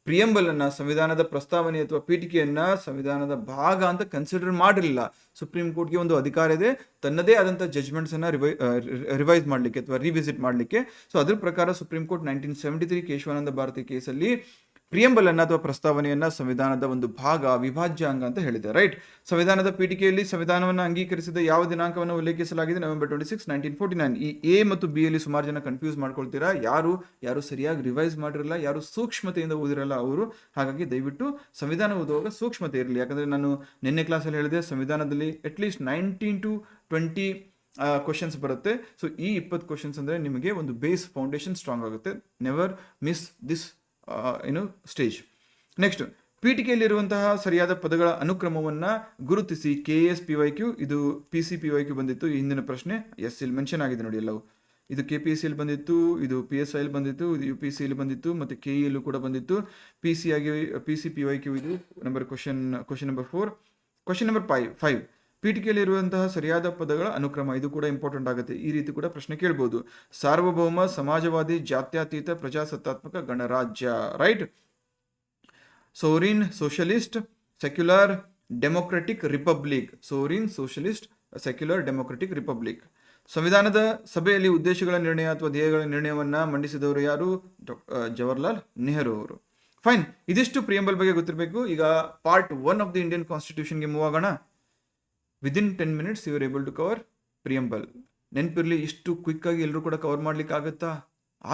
ಪ್ರಿಯಂಬಲ್ ಅನ್ನ, ಸಂವಿಧಾನದ ಪ್ರಸ್ತಾವನೆ ಅಥವಾ ಪೀಠಿಕೆಯನ್ನ ಸಂವಿಧಾನದ ಭಾಗ ಅಂತ ಕನ್ಸಿಡರ್ ಮಾಡಿರಲಿಲ್ಲ. ಸುಪ್ರೀಂ ಕೋರ್ಟ್ಗೆ ಒಂದು ಅಧಿಕಾರ ಇದೆ ತನ್ನದೇ ಆದಂಥ ಜಜ್ಮೆಂಟ್ಸ್ ಅನ್ನ ರಿವೈಸ್ ಮಾಡಲಿಕ್ಕೆ ಅಥವಾ ರಿವಿಸಿಟ್ ಮಾಡಲಿಕ್ಕೆ. ಸೊ ಅದ್ರ ಪ್ರಕಾರ ಸುಪ್ರೀಂ ಕೋರ್ಟ್ 1973 ಕೇಶವಾನಂದ ಭಾರತಿ ಕೇಸಲ್ಲಿ ಪ್ರಿಯಂಬಲ್ ಅನ್ನ ಅಥವಾ ಪ್ರಸ್ತಾವನೆಯನ್ನ ಸಂವಿಧಾನದ ಒಂದು ಭಾಗ, ಅವಿಭಾಜ್ಯ ಅಂಗ ಅಂತ ಹೇಳಿದೆ. ರೈಟ್. ಸಂವಿಧಾನದ ಪೀಠಿಕೆಯಲ್ಲಿ ಸಂವಿಧಾನವನ್ನು ಅಂಗೀಕರಿಸಿದ ಯಾವ ದಿನಾಂಕವನ್ನು ಉಲ್ಲೇಖಿಸಲಾಗಿದೆ? November 26, 1949. ಈ A ಮತ್ತು B ಯಲ್ಲಿ ಸುಮಾರು ಜನ ಕನ್ಫ್ಯೂಸ್ ಮಾಡ್ಕೊಳ್ತೀರಾ. ಯಾರು ಸರಿಯಾಗಿ ರಿವೈಸ್ ಮಾಡಿರಲ್ಲ, ಯಾರು ಸೂಕ್ಷ್ಮತೆಯಿಂದ ಓದಿರಲ್ಲ ಅವರು. ಹಾಗಾಗಿ ದಯವಿಟ್ಟು ಸಂವಿಧಾನ ಓದುವಾಗ ಸೂಕ್ಷ್ಮತೆ ಇರಲಿ. ಯಾಕಂದ್ರೆ ನಾನು ನಿನ್ನೆ ಕ್ಲಾಸಲ್ಲಿ ಹೇಳಿದೆ, ಸಂವಿಧಾನದಲ್ಲಿ ಅಟ್ಲೀಸ್ಟ್ 19 to 20 ಕ್ವಶನ್ಸ್ ಬರುತ್ತೆ. ಸೊ ಈ 20 ಕ್ವಶನ್ಸ್ ಅಂದರೆ ನಿಮಗೆ ಒಂದು ಬೇಸ್ ಫೌಂಡೇಶನ್ ಸ್ಟ್ರಾಂಗ್ ಆಗುತ್ತೆ. Never miss this stage. Next, ಪೀಠಿಕೆಯಲ್ಲಿರುವಂತಹ ಸರಿಯಾದ ಪದಗಳ ಅನುಕ್ರಮವನ್ನ ಗುರುತಿಸಿ. KSPYQ, ಇದು PCPYQ ಬಂದಿತ್ತು ಈ ಹಿಂದಿನ ಪ್ರಶ್ನೆ. ಎಸ್, ಇಲ್ಲಿ ಮೆನ್ಷನ್ ಆಗಿದೆ ನೋಡಿ ಎಲ್ಲವೂ. ಇದು KPSC ಬಂದಿತ್ತು, ಇದು PSI ಬಂದಿತ್ತು, ಇದು UPSC ಬಂದಿತ್ತು, ಮತ್ತು KE ಕೂಡ ಬಂದಿತ್ತು. PCPYQ ಇದು ಕ್ವಶನ್ ನಂಬರ್ 4. ಕ್ವಶನ್ ನಂಬರ್ 5, ಪೀಠಿಕೆಯಲ್ಲಿರುವಂತಹ ಸರಿಯಾದ ಪದಗಳ ಅನುಕ್ರಮ, ಇದು ಕೂಡ ಇಂಪಾರ್ಟೆಂಟ್ ಆಗುತ್ತೆ. ಈ ರೀತಿ ಕೂಡ ಪ್ರಶ್ನೆ ಕೇಳ್ಬೋದು. ಸಾರ್ವಭೌಮ, ಸಮಾಜವಾದಿ, ಜಾತ್ಯತೀತ, ಪ್ರಜಾಸತ್ತಾತ್ಮಕ ಗಣರಾಜ್ಯ. Right. Sovereign, socialist, secular, democratic republic. Sovereign, socialist, secular, democratic republic. ಸಂವಿಧಾನದ ಸಭೆಯಲ್ಲಿ ಉದ್ದೇಶಗಳ ನಿರ್ಣಯ ಅಥವಾ ಧ್ಯೇಯಗಳ ನಿರ್ಣಯವನ್ನ ಮಂಡಿಸಿದವರು ಯಾರು? ಜವಾಹರ್ಲಾಲ್ ನೆಹರು ಅವರು. ಫೈನ್. ಇದಿಷ್ಟು ಪ್ರಿಯಂಬಲ್ ಬಗ್ಗೆ ಗೊತ್ತಿರಬೇಕು. ಈಗ ಪಾರ್ಟ್ 1 ಆಫ್ ದಿ ಇಂಡಿಯನ್ ಕಾನ್ಸ್ಟಿಟ್ಯೂಷನ್ಗೆ ಮೂವ್ ಆಗೋಣ. Within 10 minutes you are able to cover preamble. ನೆನಪಿರಲಿ, ಇಷ್ಟು ಕ್ವಿಕ್ ಆಗಿ ಎಲ್ಲರೂ ಕೂಡ ಕವರ್ ಮಾಡ್ಲಿಕ್ಕೆ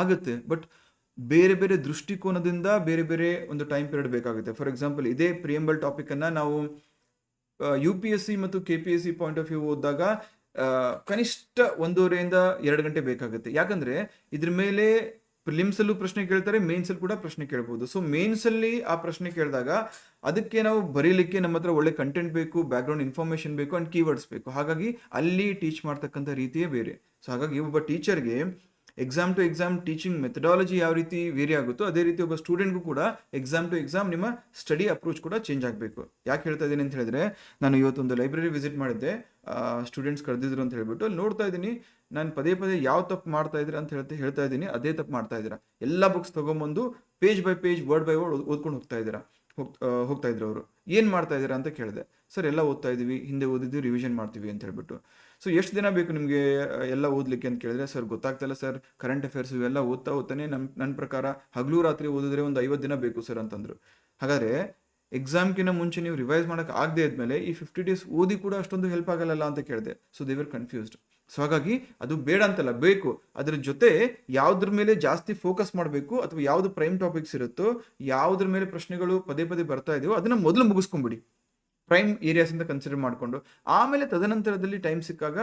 ಆಗುತ್ತೆ, ಬಟ್ ಬೇರೆ ಬೇರೆ ದೃಷ್ಟಿಕೋನದಿಂದ ಬೇರೆ ಬೇರೆ ಒಂದು ಟೈಮ್ ಪೀರಿಯಡ್ ಬೇಕಾಗುತ್ತೆ. ಫಾರ್ ಎಕ್ಸಾಂಪಲ್, ಇದೇ ಪ್ರಿಯಂಬಲ್ ಟಾಪಿಕ್ ಅನ್ನ ನಾವು UPSC ಮತ್ತು KPSC ಪಾಯಿಂಟ್ ಆಫ್ ವ್ಯೂ ಓದಿದಾಗ ಕನಿಷ್ಠ 1.5 to 2 ಗಂಟೆ ಬೇಕಾಗುತ್ತೆ. ಯಾಕಂದ್ರೆ ಇದ್ರ ಮೇಲೆ ಪ್ರಿಲಿಮ್ಸ್ ಅಲ್ಲೂ ಪ್ರಶ್ನೆ ಕೇಳ್ತಾರೆ, ಮೇನ್ಸ್ ಅಲ್ಲಿ ಕೂಡ ಪ್ರಶ್ನೆ ಕೇಳ್ಬೋದು. ಸೊ ಮೇನ್ಸ್ ಅಲ್ಲಿ ಆ ಪ್ರಶ್ನೆ ಕೇಳಿದಾಗ ಅದಕ್ಕೆ ನಾವು ಬರೀಲಿಕ್ಕೆ ನಮ್ಮ ಹತ್ರ ಒಳ್ಳೆ ಕಂಟೆಂಟ್ ಬೇಕು, ಬ್ಯಾಕ್ಗ್ರೌಂಡ್ ಇನ್ಫಾರ್ಮೇಶನ್ ಬೇಕು, ಅಂಡ್ ಕೀವರ್ಡ್ಸ್ ಬೇಕು. ಹಾಗಾಗಿ ಅಲ್ಲಿ ಟೀಚ್ ಮಾಡ್ತಕ್ಕಂಥ ರೀತಿಯೇ ಬೇರೆ. ಸೊ ಹಾಗಾಗಿ ಒಬ್ಬ ಟೀಚರ್ಗೆ exam to exam teaching methodology ಯಾವ ರೀತಿ ವೇರಿ ಆಗುತ್ತೋ ಅದೇ ರೀತಿ ಒಬ್ಬ ಸ್ಟೂಡೆಂಟ್ಗೂ ಕೂಡ ಎಕ್ಸಾಮ್ ಟು ಎಕ್ಸಾಮ್ ನಿಮ್ಮ ಸ್ಟಡಿ ಅಪ್ರೋಚ್ ಕೂಡ ಚೇಂಜ್ ಆಗಬೇಕು. ಯಾಕೆ ಹೇಳ್ತಾ ಇದ್ದೀನಿ ಅಂತ ಹೇಳಿದ್ರೆ, ನಾನು ಇವತ್ತೊಂದು ಲೈಬ್ರರಿ ವಿಸಿಟ್ ಮಾಡಿದ್ದೆ, ಸ್ಟೂಡೆಂಟ್ಸ್ ಕರೆದಿದ್ರು ಅಂತ ಹೇಳ್ಬಿಟ್ಟು ಅಲ್ಲಿ ನೋಡ್ತಾ ಇದ್ದೀನಿ. ನಾನು ಪದೇ ಯಾವ ತಪ್ಪು ಮಾಡ್ತಾ ಇದ್ದೀರಾ ಅಂತ ಹೇಳ್ತಾ ಇದ್ದೀನಿ, ಅದೇ ತಪ್ಪು ಮಾಡ್ತಾ ಇದ್ದೀರಾ. ಎಲ್ಲ ಬುಕ್ಸ್ ತೊಗೊಂಬಂದು page by page, word by word ಓದ್ಕೊಂಡು ಹೋಗ್ತಾ ಇದ್ರು ಅವರು. ಏನು ಮಾಡ್ತಾ ಇದ್ದೀರಾ ಅಂತ ಕೇಳಿದೆ. ಸರ್, ಎಲ್ಲ ಓದ್ತಾ ಇದ್ದೀವಿ, ಹಿಂದೆ ಓದಿದ್ವಿ, ರಿವಿಷನ್ ಮಾಡ್ತೀವಿ ಅಂತ ಹೇಳ್ಬಿಟ್ಟು. ಸೊ ಎಷ್ಟು ದಿನ ಬೇಕು ನಿಮಗೆ ಎಲ್ಲ ಓದಲಿಕ್ಕೆ ಅಂತ ಕೇಳಿದ್ರೆ, ಸರ್ ಗೊತ್ತಾಗ್ತಾಯಿಲ್ಲ ಸರ್, ಕರೆಂಟ್ ಅಫೇರ್ಸ್ ಇವೆಲ್ಲ ಓದ್ತಾನೆ ನನ್ನ ಪ್ರಕಾರ ಹಗಲು ರಾತ್ರಿ ಓದಿದ್ರೆ ಒಂದು 50 ದಿನ ಬೇಕು ಸರ್ ಅಂತಂದರು. ಹಾಗಾದರೆ ಎಕ್ಸಾಮ್ಗಿಂತ ಮುಂಚೆ ನೀವು ರಿವೈಸ್ ಮಾಡೋಕೆ ಆಗದೆ ಇದ್ಮೇಲೆ ಈ 50 days ಓದಿ ಕೂಡ ಅಷ್ಟೊಂದು ಹೆಲ್ಪ್ ಆಗಲ್ಲ ಅಂತ ಕೇಳಿದೆ. So they were confused. So ಹಾಗಾಗಿ ಅದು ಬೇಡ ಅಂತಲ್ಲ, ಬೇಕು. ಅದ್ರ ಜೊತೆ ಯಾವುದ್ರ ಮೇಲೆ ಜಾಸ್ತಿ ಫೋಕಸ್ ಮಾಡಬೇಕು ಅಥವಾ ಯಾವುದು ಪ್ರೈಮ್ ಟಾಪಿಕ್ಸ್ ಇರುತ್ತೋ, ಯಾವುದ್ರ ಮೇಲೆ ಪ್ರಶ್ನೆಗಳು ಪದೇ ಬರ್ತಾ ಇದೆಯೋ ಅದನ್ನು ಮೊದಲು ಮುಗಿಸ್ಕೊಂಬಿಡಿ, ಪ್ರೈಮ್ ಏರಿಯಾಸ್ ಅಂತ ಕನ್ಸಿಡರ್ ಮಾಡಿಕೊಂಡು. ಆಮೇಲೆ ತದನಂತರದಲ್ಲಿ ಟೈಮ್ ಸಿಕ್ಕಾಗ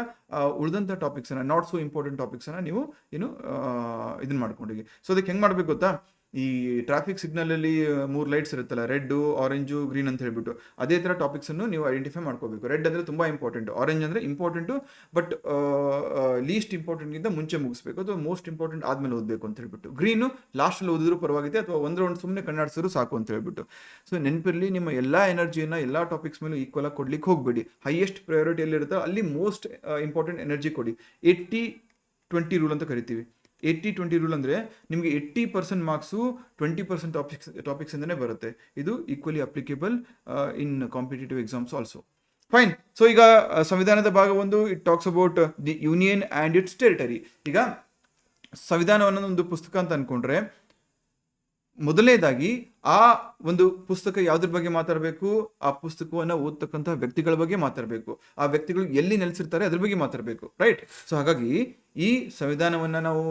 ಉಳಿದಂಥ ಟಾಪಿಕ್ಸನ್ನು, ನಾಟ್ ಸೋ ಇಂಪಾರ್ಟೆಂಟ್ ಟಾಪಿಕ್ಸನ್ನು ನೀವು ಇದನ್ನ ಮಾಡ್ಕೊಂಡಿ. ಸೊ ಅದಕ್ಕೆ ಹೆಂಗೆ ಮಾಡಬೇಕು ಗೊತ್ತಾ? ಈ ಟ್ರಾಫಿಕ್ ಸಿಗ್ನಲಲ್ಲಿ 3 ಲೈಟ್ಸ್ ಇರುತ್ತಲ್ಲ, ರೆಡ್ಡು, ಆರೆಂಜು, ಗ್ರೀನ್ ಅಂತ ಹೇಳ್ಬಿಟ್ಟು, ಅದೇ ಥರ ಟಾಪಿಕ್ಸನ್ನು ನೀವು ಐಡೆಂಟಿಫೈ ಮಾಡ್ಕೋಬೇಕು. ರೆಡ್ ಅಂದರೆ ತುಂಬ ಇಂಪಾರ್ಟೆಂಟು, ಆರೆಂಜ್ ಅಂದರೆ ಇಂಪಾರ್ಟೆಂಟು ಬಟ್ ಲೀಸ್ಟ್ ಇಂಪಾರ್ಟೆಂಟ್ಗಿಂತ ಮುಂಚೆ ಮುಗಿಸ್ಬೇಕು, ಅಥವಾ ಮೋಸ್ಟ್ ಇಂಪಾರ್ಟೆಂಟ್ ಆದಮೇಲೆ ಓದಬೇಕು ಅಂತ ಹೇಳ್ಬಿಟ್ಟು. ಗ್ರೀನು ಲಾಸ್ಟಲ್ಲಿ ಓದಿದ್ರು ಪರವಾಗಿದೆ, ಅಥವಾ ಒಂದು ರೌಂಡ್ ಸುಮ್ಮನೆ ಕಣ್ಣಾಡಿಸಿದ್ರು ಸಾಕು ಅಂತ ಹೇಳ್ಬಿಟ್ಟು. ಸೊ ನೆನಪಿರಲಿ, ನಿಮ್ಮ ಎಲ್ಲ ಎನರ್ಜಿಯನ್ನು ಎಲ್ಲ ಟಾಪಿಕ್ಸ್ ಮೇಲೂ ಈಕ್ವಲ್ ಆಗಿ ಕೊಡ್ಲಿಕ್ಕೆ ಹೋಗಬೇಡಿ. ಹೈಯೆಸ್ಟ್ ಪ್ರಯಾರಿಟಿ ಎಲ್ಲಿರುತ್ತೋ ಅಲ್ಲಿ ಮೋಸ್ಟ್ ಇಂಪಾರ್ಟೆಂಟ್ ಎನರ್ಜಿ ಕೊಡಿ. 80-20 ರೂಲ್ ಅಂತ ಕರಿತೀವಿ. 80-20 ರೂಲ್ ಅಂದರೆ ನಿಮಗೆ 80% ಮಾರ್ಕ್ಸು 20% ಟಾಪಿಕ್ಸ್ ಇಂದನೇ ಬರುತ್ತೆ. ಇದು ಈಕ್ವಲಿ ಅಪ್ಲಿಕೇಬಲ್ ಇನ್ competitive exams also. Fine. So ಈಗ ಸಂವಿಧಾನದ ಭಾಗ 1 it talks about the union and it's territory. ಈಗ ಸಂವಿಧಾನವನ್ನು ಒಂದು ಪುಸ್ತಕ ಅಂತ ಅಂದ್ಕೊಂಡ್ರೆ, ಮೊದಲನೇದಾಗಿ ಆ ಒಂದು ಪುಸ್ತಕ ಯಾವುದ್ರ ಬಗ್ಗೆ ಮಾತಾಡಬೇಕು, ಆ ಪುಸ್ತಕವನ್ನು ಓದ್ತಕ್ಕಂಥ ವ್ಯಕ್ತಿಗಳ ಬಗ್ಗೆ ಮಾತಾಡಬೇಕು, ಆ ವ್ಯಕ್ತಿಗಳು ಎಲ್ಲಿ ನೆಲೆಸಿರ್ತಾರೆ ಅದ್ರ ಬಗ್ಗೆ ಮಾತಾಡಬೇಕು. ರೈಟ್. ಸೊ ಹಾಗಾಗಿ ಈ ಸಂವಿಧಾನವನ್ನು ನಾವು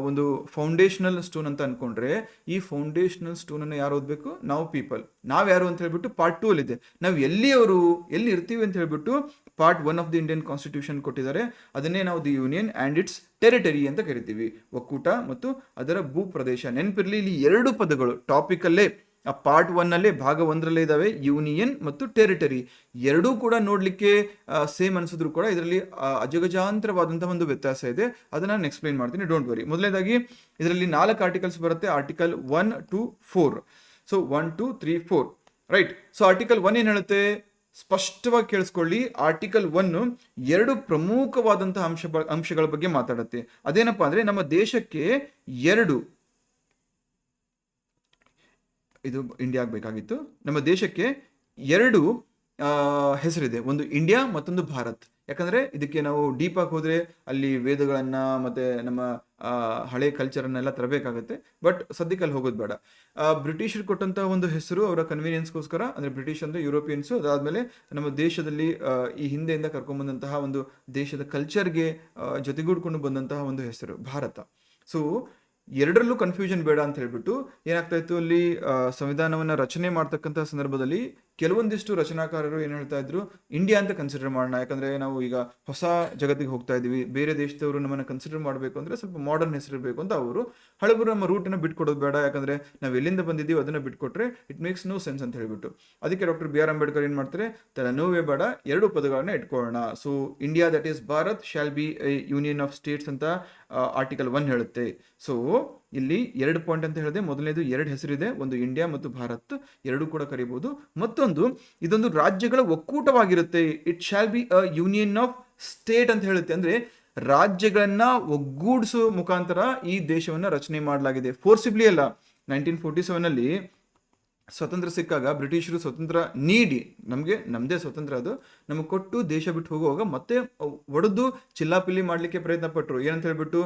ಒಂದು ಫೌಂಡೇಶನಲ್ ಸ್ಟೋನ್ ಅಂತ ಅಂದ್ಕೊಂಡ್ರೆ, ಈ ಫೌಂಡೇಶನಲ್ ಸ್ಟೋನನ್ನು ಯಾರು ಓದಬೇಕು? ನಾವು ಪೀಪಲ್. ನಾವು ಯಾರು ಅಂತ ಹೇಳ್ಬಿಟ್ಟು ಪಾರ್ಟ್ 2 ಅಲ್ಲಿದೆ. ನಾವು ಎಲ್ಲಿ ಇರ್ತೀವಿ ಅಂತ ಹೇಳ್ಬಿಟ್ಟು part 1 of the Indian constitution ಕೊಟ್ಟಿದ್ದಾರೆ. ಅದನ್ನೇ ನಾವು the union and it's territory ಅಂತ ಕರಿತೀವಿ. ಒಕ್ಕೂಟ ಮತ್ತು ಅದರ ಭೂಪ್ರದೇಶ. ನೆನಪಿರಲಿ, ಇಲ್ಲಿ 2 ಪದಗಳು ಟಾಪಿಕಲ್ಲೇ, ಆ ಪಾರ್ಟ್ 1 ಭಾಗ 1 ಇದ್ದಾವೆ, ಯೂನಿಯನ್ ಮತ್ತು ಟೆರಿಟರಿ. ಎರಡೂ ಕೂಡ ನೋಡಲಿಕ್ಕೆ ಸೇಮ್ ಅನಿಸಿದ್ರು ಕೂಡ ಇದರಲ್ಲಿ ಅಜಗಜಾಂತರವಾದಂಥ ಒಂದು ವ್ಯತ್ಯಾಸ ಇದೆ. ಅದನ್ನು ನಾನು ಎಕ್ಸ್ಪ್ಲೈನ್ ಮಾಡ್ತೀನಿ, ಡೋಂಟ್ ವರಿ. ಮೊದಲನೇದಾಗಿ ಇದರಲ್ಲಿ 4 ಆರ್ಟಿಕಲ್ಸ್ ಬರುತ್ತೆ. Article 1 to 4. So 1, 2, 3, 4. Right. So article 1 ಏನು ಹೇಳುತ್ತೆ? ಸ್ಪಷ್ಟವಾಗಿ ಕೇಳಿಸ್ಕೊಳ್ಳಿ. ಆರ್ಟಿಕಲ್ 1 2 ಪ್ರಮುಖವಾದಂತಹ ಅಂಶಗಳ ಬಗ್ಗೆ ಮಾತಾಡುತ್ತೆ. ಅದೇನಪ್ಪ ಅಂದರೆ, ನಮ್ಮ ದೇಶಕ್ಕೆ 2, ಇದು ಇಂಡಿಯಾ ಆಗಬೇಕಾಗಿತ್ತು, ನಮ್ಮ ದೇಶಕ್ಕೆ 2 ಹೆಸರಿದೆ. ಒಂದು ಇಂಡಿಯಾ, ಮತ್ತೊಂದು ಭಾರತ್. ಯಾಕಂದರೆ ಇದಕ್ಕೆ ನಾವು ಡೀಪಾಗಿ ಹೋದರೆ ಅಲ್ಲಿ ವೇದಗಳನ್ನು ಮತ್ತು ನಮ್ಮ ಹಳೆ ಕಲ್ಚರನ್ನೆಲ್ಲ ತರಬೇಕಾಗುತ್ತೆ. ಬಟ್ ಸದ್ಯಕ್ಕೆ ಅಲ್ಲಿ ಹೋಗೋದು ಬೇಡ. ಬ್ರಿಟಿಷರು ಕೊಟ್ಟಂಥ ಒಂದು ಹೆಸರು ಅವರ ಕನ್ವೀನಿಯನ್ಸ್ಗೋಸ್ಕರ, ಅಂದರೆ ಬ್ರಿಟಿಷ್ ಅಂದರೆ ಯುರೋಪಿಯನ್ಸು. ಅದಾದಮೇಲೆ ನಮ್ಮ ದೇಶದಲ್ಲಿ ಈ ಹಿಂದೆಯಿಂದ ಕರ್ಕೊಂಡ್ಬಂದಂತಹ ಒಂದು ದೇಶದ ಕಲ್ಚರ್ಗೆ ಜೊತೆಗೂಡ್ಕೊಂಡು ಬಂದಂತಹ ಒಂದು ಹೆಸರು ಭಾರತ. ಸೊ ಎರಡರಲ್ಲೂ ಕನ್ಫ್ಯೂಷನ್ ಬೇಡ ಅಂತ ಹೇಳ್ಬಿಟ್ಟು ಏನಾಗ್ತಾ ಇತ್ತು, ಅಲ್ಲಿ ಸಂವಿಧಾನವನ್ನು ರಚನೆ ಮಾಡ್ತಕ್ಕಂಥ ಸಂದರ್ಭದಲ್ಲಿ ಕೆಲವೊಂದಿಷ್ಟು ರಚನಾಕಾರರು ಏನು ಹೇಳ್ತಾ ಇದ್ರು, ಇಂಡಿಯಾ ಅಂತ ಕನ್ಸಿಡರ್ ಮಾಡೋಣ, ಯಾಕಂದ್ರೆ ನಾವು ಈಗ ಹೊಸ ಜಗತ್ತಿಗೆ ಹೋಗ್ತಾ ಇದೀವಿ, ಬೇರೆ ದೇಶದವರು ನಮ್ಮನ್ನು ಕನ್ಸಿಡರ್ ಮಾಡಬೇಕು ಅಂದ್ರೆ ಸ್ವಲ್ಪ ಮಾಡರ್ನ್ ಹೆಸರು ಬೇಕು ಅಂತ ಅವರು. ಹಳಬರು ನಮ್ಮ ರೂಟನ್ನು ಬಿಟ್ಕೊಡೋದು ಬೇಡ, ಯಾಕಂದ್ರೆ ನಾವು ಎಲ್ಲಿಂದ ಬಂದಿದ್ದೀವಿ ಅದನ್ನ ಬಿಟ್ಕೊಟ್ರೆ ಇಟ್ ಮೇಕ್ಸ್ ನೋ ಸೆನ್ಸ್ ಅಂತ ಹೇಳ್ಬಿಟ್ಟು ಅದಕ್ಕೆ ಡಾಕ್ಟರ್ ಬಿ ಆರ್ ಅಂಬೇಡ್ಕರ್ ಏನು ಮಾಡ್ತಾರೆ, ತಲೆನೋವೇ ಬೇಡ, ಎರಡು ಪದಗಳನ್ನ ಇಟ್ಕೊಳ್ಳೋಣ. So India that is Bharat shall be a union of States ಅಂತ ಆರ್ಟಿಕಲ್ 1 ಹೇಳುತ್ತೆ. ಸೊ ಇಲ್ಲಿ 2 ಪಾಯಿಂಟ್ ಅಂತ ಹೇಳಿದೆ. ಮೊದಲನೇದು 2 ಹೆಸರಿದೆ, ಒಂದು ಇಂಡಿಯಾ ಮತ್ತು ಭಾರತ್, ಎರಡು ಕೂಡ ಕರಿಬಹುದು. ಮತ್ತೊಂದು ಇದೊಂದು ರಾಜ್ಯಗಳ ಒಕ್ಕೂಟವಾಗಿರುತ್ತೆ, it shall be a union of state ಅಂತ ಹೇಳುತ್ತೆ. ಅಂದ್ರೆ ರಾಜ್ಯಗಳನ್ನ ಒಗ್ಗೂಡಿಸುವ ಮುಖಾಂತರ ಈ ದೇಶವನ್ನ ರಚನೆ ಮಾಡಲಾಗಿದೆ, ಫೋರ್ಸಿಬ್ಲಿ ಅಲ್ಲ. 1947 ಅಲ್ಲಿ ಸ್ವತಂತ್ರ ಸಿಕ್ಕಾಗ ಬ್ರಿಟಿಷರು ಸ್ವತಂತ್ರ ನೀಡಿ ನಮಗೆ ನಮ್ಮದೇ ಸ್ವತಂತ್ರ ಅದು ನಮಗೆ ಕೊಟ್ಟು ದೇಶ ಬಿಟ್ಟು ಹೋಗುವಾಗ ಮತ್ತೆ ಒಡೆದು ಚಿಲ್ಲಾಪಿಲ್ಲಿ ಮಾಡಲಿಕ್ಕೆ ಪ್ರಯತ್ನ ಪಟ್ಟರು. ಏನಂತ ಹೇಳ್ಬಿಟ್ಟು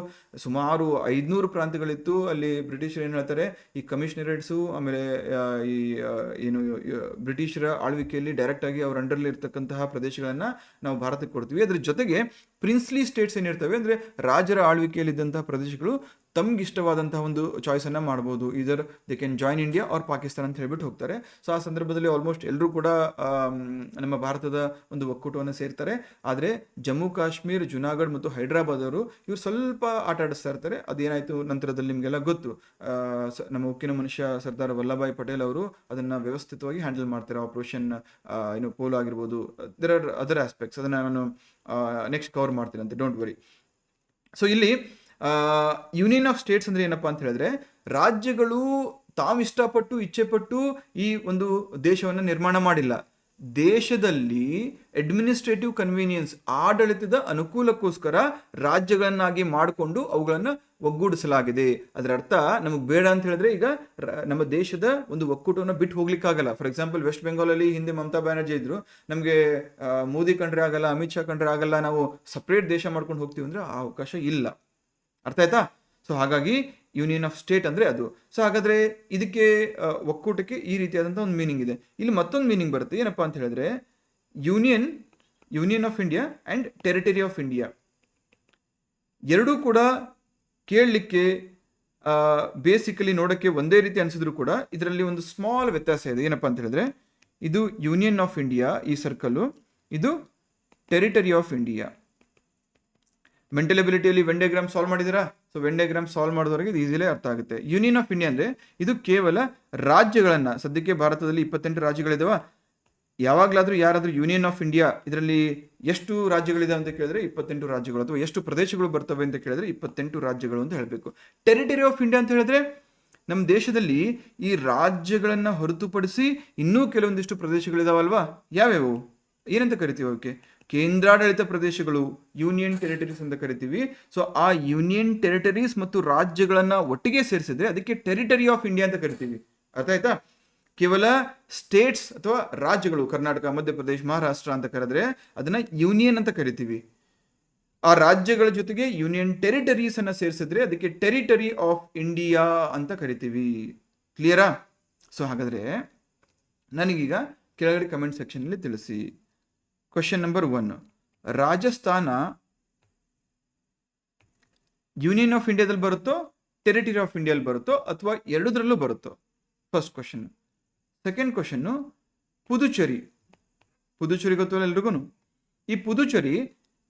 ಸುಮಾರು 500 ಪ್ರಾಂತ್ಯಗಳಿತ್ತು ಅಲ್ಲಿ. ಬ್ರಿಟಿಷರು ಏನು ಹೇಳ್ತಾರೆ, ಈ ಕಮಿಷನರೇಟ್ಸು ಆಮೇಲೆ ಈ ಏನು ಬ್ರಿಟಿಷರ ಆಳ್ವಿಕೆಯಲ್ಲಿ ಡೈರೆಕ್ಟ್ ಆಗಿ ಅವ್ರ ಅಂಡರ್ಲಿ ಇರ್ತಕ್ಕಂತಹ ಪ್ರದೇಶಗಳನ್ನ ನಾವು ಭಾರತಕ್ಕೆ ಕೊಡ್ತೀವಿ. ಅದ್ರ ಜೊತೆಗೆ ಪ್ರಿನ್ಸ್ಲಿ ಸ್ಟೇಟ್ಸ್ ಏನಿರ್ತವೆ ಅಂದ್ರೆ ರಾಜರ ಆಳ್ವಿಕೆಯಲ್ಲಿದ್ದಂತಹ ಪ್ರದೇಶಗಳು ತಮ್ಗೆ ಇಷ್ಟವಾದಂತಹ ಒಂದು ಚಾಯ್ಸ್ ಅನ್ನ ಮಾಡ್ಬೋದು, either they can join India or Pakistan ಅಂತ ಹೇಳ್ಬಿಟ್ಟು ಹೋಗ್ತಾರೆ. ಸೊ ಆ ಸಂದರ್ಭದಲ್ಲಿ ಆಲ್ಮೋಸ್ಟ್ ಎಲ್ಲರೂ ಕೂಡ ನಮ್ಮ ಭಾರತದ ಒಂದು ಒಕ್ಕೂಟವನ್ನು ಸೇರ್ತಾರೆ. ಆದರೆ ಜಮ್ಮು ಕಾಶ್ಮೀರ್, ಜುನಾಗಢ್ ಮತ್ತು ಹೈದರಾಬಾದ್ ಅವರು ಇವ್ರು ಸ್ವಲ್ಪ ಆಟ ಆಡಿಸ್ತಾ ಇರ್ತಾರೆ. ಅದೇನಾಯ್ತು ನಂತರದಲ್ಲಿ ನಿಮಗೆಲ್ಲ ಗೊತ್ತು. ನಮ್ಮ ಉಕ್ಕಿನ ಮನುಷ್ಯ ಸರ್ದಾರ್ ವಲ್ಲಭಾಯ್ ಪಟೇಲ್ ಅವರು ಅದನ್ನ ವ್ಯವಸ್ಥಿತವಾಗಿ ಹ್ಯಾಂಡಲ್ ಮಾಡ್ತಾರೆ. ಆಪರೇಷನ್ ಏನು ಪೋಲೋ ಆಗಿರ್ಬೋದು, ದೇರ್ ಆರ್ ಅದರ್ ಆಸ್ಪೆಕ್ಟ್ಸ್, ಅದನ್ನ ನಾನು ನೆಕ್ಸ್ಟ್ ಕವರ್ ಮಾಡ್ತೀನಿ ಅಂತ, ಡೋಂಟ್ ವರಿ. ಸೊ ಇಲ್ಲಿ ಯೂನಿಯನ್ ಆಫ್ ಸ್ಟೇಟ್ಸ್ ಅಂದ್ರೆ ಏನಪ್ಪಾ ಅಂತ ಹೇಳಿದ್ರೆ, ರಾಜ್ಯಗಳು ತಾವು ಇಷ್ಟಪಟ್ಟು ಇಚ್ಛೆಪಟ್ಟು ಈ ಒಂದು ದೇಶವನ್ನು ನಿರ್ಮಾಣ ಮಾಡಿಲ್ಲ. ದೇಶದಲ್ಲಿ ಅಡ್ಮಿನಿಸ್ಟ್ರೇಟಿವ್ ಕನ್ವೀನಿಯನ್ಸ್, ಆಡಳಿತದ ಅನುಕೂಲಕ್ಕೋಸ್ಕರ ರಾಜ್ಯಗಳನ್ನಾಗಿ ಮಾಡಿಕೊಂಡು ಅವುಗಳನ್ನು ಒಗ್ಗೂಡಿಸಲಾಗಿದೆ. ಅದರ ಅರ್ಥ ನಮಗೆ ಬೇಡ ಅಂತ ಹೇಳಿದ್ರೆ ಈಗ ನಮ್ಮ ದೇಶದ ಒಂದು ಒಕ್ಕೂಟವನ್ನು ಬಿಟ್ಟು ಹೋಗ್ಲಿಕ್ಕಾಗಲ್ಲ. ಫಾರ್ ಎಕ್ಸಾಂಪಲ್ ವೆಸ್ಟ್ ಬೆಂಗಾಲಲ್ಲಿ ಹಿಂದೆ ಮಮತಾ ಬ್ಯಾನರ್ಜಿ ಇದ್ರು, ನಮಗೆ ಮೋದಿ ಕಂಡ್ರೆ ಆಗಲ್ಲ, ಅಮಿತ್ ಶಾ ಕಂಡ್ರೆ ಆಗಲ್ಲ, ನಾವು ಸಪ್ರೇಟ್ ದೇಶ ಮಾಡ್ಕೊಂಡು ಹೋಗ್ತೀವಿ ಅಂದ್ರೆ ಆ ಅವಕಾಶ ಇಲ್ಲ. ಅರ್ಥ ಆಯ್ತಾ? ಸೊ ಹಾಗಾಗಿ ಯೂನಿಯನ್ ಆಫ್ ಸ್ಟೇಟ್ ಅಂದ್ರೆ ಅದು. ಸೊ ಹಾಗಾದ್ರೆ ಇದಕ್ಕೆ ಒಕ್ಕೂಟಕ್ಕೆ ಈ ರೀತಿಯಾದಂಥ ಒಂದು ಮೀನಿಂಗ್ ಇದೆ. ಇಲ್ಲಿ ಮತ್ತೊಂದು ಮೀನಿಂಗ್ ಬರುತ್ತೆ, ಏನಪ್ಪಾ ಅಂತ ಹೇಳಿದ್ರೆ union of India and territory of India. ಎರಡೂ ಕೂಡ ಕೇಳಲಿಕ್ಕೆ ಬೇಸಿಕಲಿ ನೋಡೋಕ್ಕೆ ಒಂದೇ ರೀತಿ ಅನಿಸಿದ್ರು ಕೂಡ ಇದರಲ್ಲಿ ಒಂದು ಸ್ಮಾಲ್ ವ್ಯತ್ಯಾಸ ಇದೆ. ಏನಪ್ಪಾ ಅಂತ ಹೇಳಿದ್ರೆ, ಇದು ಯೂನಿಯನ್ ಆಫ್ ಇಂಡಿಯಾ ಈ ಸರ್ಕಲ್, ಇದು ಟೆರಿಟರಿ ಆಫ್ ಇಂಡಿಯಾ. ಮೆಂಟಲ್ ಎಬಿಲಿಟಿಯಲ್ಲಿ ವೆನ್ ಡಯಾಗ್ರಾಮ್ ಸಾಲ್ವ್ ಮಾಡಿದಿರಾ? ಸೊ ವೆನ್ ಡಯಾಗ್ರಾಮ್ ಸಾಲ್ವ್ ಮಾಡಿದವರಿಗೆ ಇದು ಈಸಿಲಿ ಅರ್ಥ ಆಗುತ್ತೆ. ಯೂನಿಯನ್ ಆಫ್ ಇಂಡಿಯಾ ಅಂದ್ರೆ ಇದು ಕೇವಲ ರಾಜ್ಯಗಳನ್ನ, ಸದ್ಯಕ್ಕೆ ಭಾರತದಲ್ಲಿ 28 ರಾಜ್ಯಗಳಿದಾವ. ಯಾವಾಗಲಾದ್ರೂ ಯಾರಾದ್ರೂ ಯೂನಿಯನ್ ಆಫ್ ಇಂಡಿಯಾ ಇದರಲ್ಲಿ ಎಷ್ಟು ರಾಜ್ಯಗಳಿದೆ ಅಂತ ಕೇಳಿದ್ರೆ 28 ರಾಜ್ಯಗಳು, ಅಥವಾ ಎಷ್ಟು ಪ್ರದೇಶಗಳು ಬರ್ತವೆ ಅಂತ ಕೇಳಿದ್ರೆ 28 ರಾಜ್ಯಗಳು ಅಂತ ಹೇಳಬೇಕು. ಟೆರಿಟರಿ ಆಫ್ ಇಂಡಿಯಾ ಅಂತ ಹೇಳಿದ್ರೆ ನಮ್ಮ ದೇಶದಲ್ಲಿ ಈ ರಾಜ್ಯಗಳನ್ನ ಹೊರತುಪಡಿಸಿ ಇನ್ನೂ ಕೆಲವೊಂದಿಷ್ಟು ಪ್ರದೇಶಗಳಿದಾವಲ್ವಾ, ಯಾವ್ಯಾವು, ಏನಂತ ಕರಿತೀವಿ ಅವಕ್ಕೆ? ಕೇಂದ್ರಾಡಳಿತ ಪ್ರದೇಶಗಳು, ಯೂನಿಯನ್ ಟೆರಿಟರೀಸ್ ಅಂತ ಕರಿತೀವಿ. ಸೊ ಆ ಯೂನಿಯನ್ ಟೆರಿಟರೀಸ್ ಮತ್ತು ರಾಜ್ಯಗಳನ್ನ ಒಟ್ಟಿಗೆ ಸೇರಿಸಿದ್ರೆ ಅದಕ್ಕೆ ಟೆರಿಟರಿ ಆಫ್ ಇಂಡಿಯಾ ಅಂತ ಕರಿತೀವಿ. ಅರ್ಥ ಆಯ್ತಾ? ಕೇವಲ ಸ್ಟೇಟ್ಸ್ ಅಥವಾ ರಾಜ್ಯಗಳು, ಕರ್ನಾಟಕ, ಮಧ್ಯಪ್ರದೇಶ, ಮಹಾರಾಷ್ಟ್ರ ಅಂತ ಕರೆದ್ರೆ ಅದನ್ನ ಯೂನಿಯನ್ ಅಂತ ಕರಿತೀವಿ. ಆ ರಾಜ್ಯಗಳ ಜೊತೆಗೆ ಯೂನಿಯನ್ ಟೆರಿಟರೀಸ್ ಅನ್ನ ಸೇರಿಸಿದ್ರೆ ಅದಕ್ಕೆ ಟೆರಿಟರಿ ಆಫ್ ಇಂಡಿಯಾ ಅಂತ ಕರಿತೀವಿ. ಕ್ಲಿಯರಾ? ಸೊ ಹಾಗಾದ್ರೆ ನನಗೀಗ ಕೆಳಗಡೆ ಕಮೆಂಟ್ ಸೆಕ್ಷನ್ ಅಲ್ಲಿ ತಿಳಿಸಿ. Question number 1, Rajasthan union of ಇಂಡಿಯಾದಲ್ಲಿ ಬರುತ್ತೋ ಟೆರಿಟರಿ ಆಫ್ ಇಂಡಿಯಾದಲ್ಲಿ ಬರುತ್ತೋ ಅಥವಾ ಎರಡರಲ್ಲೂ ಬರುತ್ತೋ? First question. Second question, Puducherry ಗೊತ್ತಲ್ಲ ಎಲ್ರಿಗೂ. ಈ ಪುದುಚೇರಿ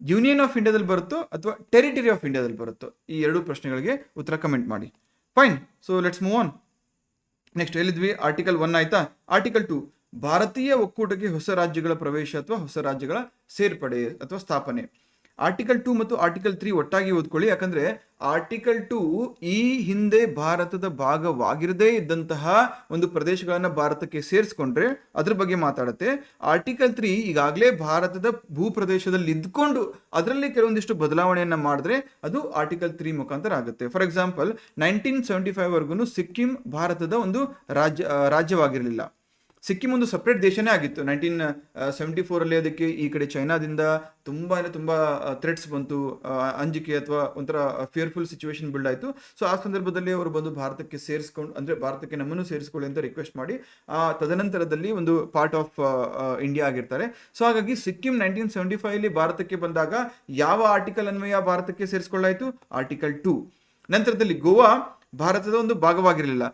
ಯೂನಿಯನ್ ಆಫ್ ಇಂಡಿಯಾದಲ್ಲಿ ಬರುತ್ತೋ ಅಥವಾ ಟೆರಿಟರಿ ಆಫ್ ಇಂಡಿಯಾದಲ್ಲಿ ಬರುತ್ತೋ? ಈ ಎರಡು ಪ್ರಶ್ನೆಗಳಿಗೆ ಉತ್ತರ ಕಮೆಂಟ್ ಮಾಡಿ. Fine. So let's move on. Next ಎಲ್ಲಿದ್ವಿ? ಆರ್ಟಿಕಲ್ 1 ಆಯ್ತಾ. ಆರ್ಟಿಕಲ್ 2, ಭಾರತೀಯ ಒಕ್ಕೂಟಕ್ಕೆ ಹೊಸ ರಾಜ್ಯಗಳ ಪ್ರವೇಶ ಅಥವಾ ಹೊಸ ರಾಜ್ಯಗಳ ಸೇರ್ಪಡೆ ಅಥವಾ ಸ್ಥಾಪನೆ. ಆರ್ಟಿಕಲ್ 2 ಮತ್ತು ಆರ್ಟಿಕಲ್ 3 ಒಟ್ಟಾಗಿ ಓದ್ಕೊಳ್ಳಿ, ಯಾಕಂದ್ರೆ ಆರ್ಟಿಕಲ್ 2 ಈ ಹಿಂದೆ ಭಾರತದ ಭಾಗವಾಗಿರದೇ ಇದ್ದಂತಹ ಒಂದು ಪ್ರದೇಶಗಳನ್ನ ಭಾರತಕ್ಕೆ ಸೇರಿಸ್ಕೊಂಡ್ರೆ ಅದ್ರ ಬಗ್ಗೆ ಮಾತಾಡುತ್ತೆ. ಆರ್ಟಿಕಲ್ 3 ಈಗಾಗಲೇ ಭಾರತದ ಭೂಪ್ರದೇಶದಲ್ಲಿ ಇದ್ಕೊಂಡು ಅದರಲ್ಲಿ ಕೆಲವೊಂದಿಷ್ಟು ಬದಲಾವಣೆಯನ್ನ ಮಾಡಿದ್ರೆ ಅದು ಆರ್ಟಿಕಲ್ 3 ಮುಖಾಂತರ ಆಗುತ್ತೆ. ಫಾರ್ ಎಕ್ಸಾಂಪಲ್ 1975 ವರ್ಗು ಸಿಕ್ಕಿಂ ಭಾರತದ ಒಂದು ರಾಜ್ಯವಾಗಿರಲಿಲ್ಲ. ಸಿಕ್ಕಿಂ ಒಂದು ಸಪ್ರೇಟ್ ದೇಶನೇ ಆಗಿತ್ತು. 1974 ಅಲ್ಲಿ ಅದಕ್ಕೆ ಈ ಕಡೆ ಚೈನಾದಿಂದ ತುಂಬಾ ಥ್ರೆಟ್ಸ್ ಬಂತು, ಅಂಜಿಕೆ ಅಥವಾ ಒಂಥರ ಫಿಯರ್ಫುಲ್ ಸಿಚುವೇಶನ್ ಬಿಲ್ಡ್ ಆಯಿತು. ಸೊ ಆ ಸಂದರ್ಭದಲ್ಲಿ ಅವರು ಬಂದು ಭಾರತಕ್ಕೆ ಸೇರಿಸ್ಕೊಂಡು, ಅಂದ್ರೆ ಭಾರತಕ್ಕೆ ನಮ್ಮನ್ನು ಸೇರಿಸ್ಕೊಳ್ಳಿ ಅಂತ ರಿಕ್ವೆಸ್ಟ್ ಮಾಡಿ ತದನಂತರದಲ್ಲಿ ಒಂದು ಪಾರ್ಟ್ ಆಫ್ ಇಂಡಿಯಾ ಆಗಿರ್ತಾರೆ. ಸೊ ಹಾಗಾಗಿ ಸಿಕ್ಕಿಂ 1975 ಅಲ್ಲಿ ಭಾರತಕ್ಕೆ ಬಂದಾಗ ಯಾವ ಆರ್ಟಿಕಲ್ ಅನ್ವಯ ಭಾರತಕ್ಕೆ ಸೇರಿಸ್ಕೊಳ್ಳಾಯಿತು? ಆರ್ಟಿಕಲ್ 2. ನಂತರದಲ್ಲಿ ಗೋವಾ ಭಾರತದ ಒಂದು ಭಾಗವಾಗಿರಲಿಲ್ಲ.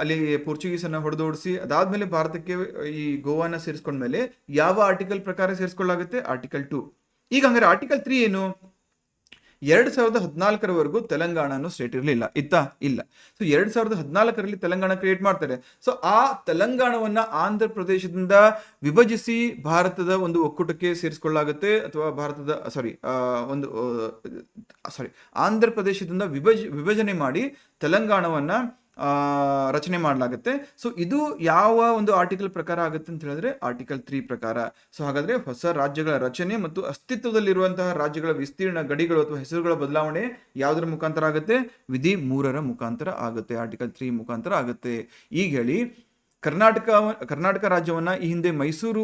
ಅಲ್ಲಿ ಪೋರ್ಚುಗೀಸನ್ನು ಹೊಡೆದೋಡಿಸಿ ಅದಾದ್ಮೇಲೆ ಭಾರತಕ್ಕೆ ಈ ಗೋವಾನ ಸೇರಿಸ್ಕೊಂಡ್ಮೇಲೆ ಯಾವ ಆರ್ಟಿಕಲ್ ಪ್ರಕಾರ ಸೇರಿಸ್ಕೊಳ್ಳಾಗುತ್ತೆ? ಆರ್ಟಿಕಲ್ 2. ಈಗ ಹಂಗಾರೆ ಆರ್ಟಿಕಲ್ 3 ಏನು? 2014ರವರೆಗೂ ತೆಲಂಗಾಣ ಅನ್ನೋ ಸ್ಟೇಟ್ ಇರಲಿಲ್ಲ, ಇಲ್ಲ. ಸೊ 2014ರಲ್ಲಿ ತೆಲಂಗಾಣ ಕ್ರಿಯೇಟ್ ಮಾಡ್ತಾರೆ. ಸೊ ಆ ತೆಲಂಗಾಣವನ್ನ ಆಂಧ್ರ ಪ್ರದೇಶದಿಂದ ವಿಭಜಿಸಿ ಭಾರತದ ಒಂದು ಒಕ್ಕೂಟಕ್ಕೆ ಸೇರಿಸಿಕೊಳ್ಳಾಗುತ್ತೆ, ಅಥವಾ ಆಂಧ್ರ ಪ್ರದೇಶದಿಂದ ವಿಭಜನೆ ಮಾಡಿ ತೆಲಂಗಾಣವನ್ನ ರಚನೆ ಮಾಡಲಾಗುತ್ತೆ. ಸೊ ಇದು ಯಾವ ಒಂದು ಆರ್ಟಿಕಲ್ ಪ್ರಕಾರ ಆಗುತ್ತೆ ಅಂತ ಹೇಳಿದ್ರೆ ಆರ್ಟಿಕಲ್ 3 ಪ್ರಕಾರ. ಸೊ ಹಾಗಾದ್ರೆ ಹೊಸ ರಾಜ್ಯಗಳ ರಚನೆ ಮತ್ತು ಅಸ್ತಿತ್ವದಲ್ಲಿರುವಂತಹ ರಾಜ್ಯಗಳ ವಿಸ್ತೀರ್ಣ, ಗಡಿಗಳು ಅಥವಾ ಹೆಸರುಗಳ ಬದಲಾವಣೆ ಯಾವುದರ ಮುಖಾಂತರ ಆಗುತ್ತೆ? ವಿಧಿ 3ರ ಮುಖಾಂತರ ಆಗುತ್ತೆ, ಆರ್ಟಿಕಲ್ 3 ಮುಖಾಂತರ ಆಗುತ್ತೆ. ಈಗ ಹೇಳಿ, ಕರ್ನಾಟಕ ರಾಜ್ಯವನ್ನ ಈ ಹಿಂದೆ ಮೈಸೂರು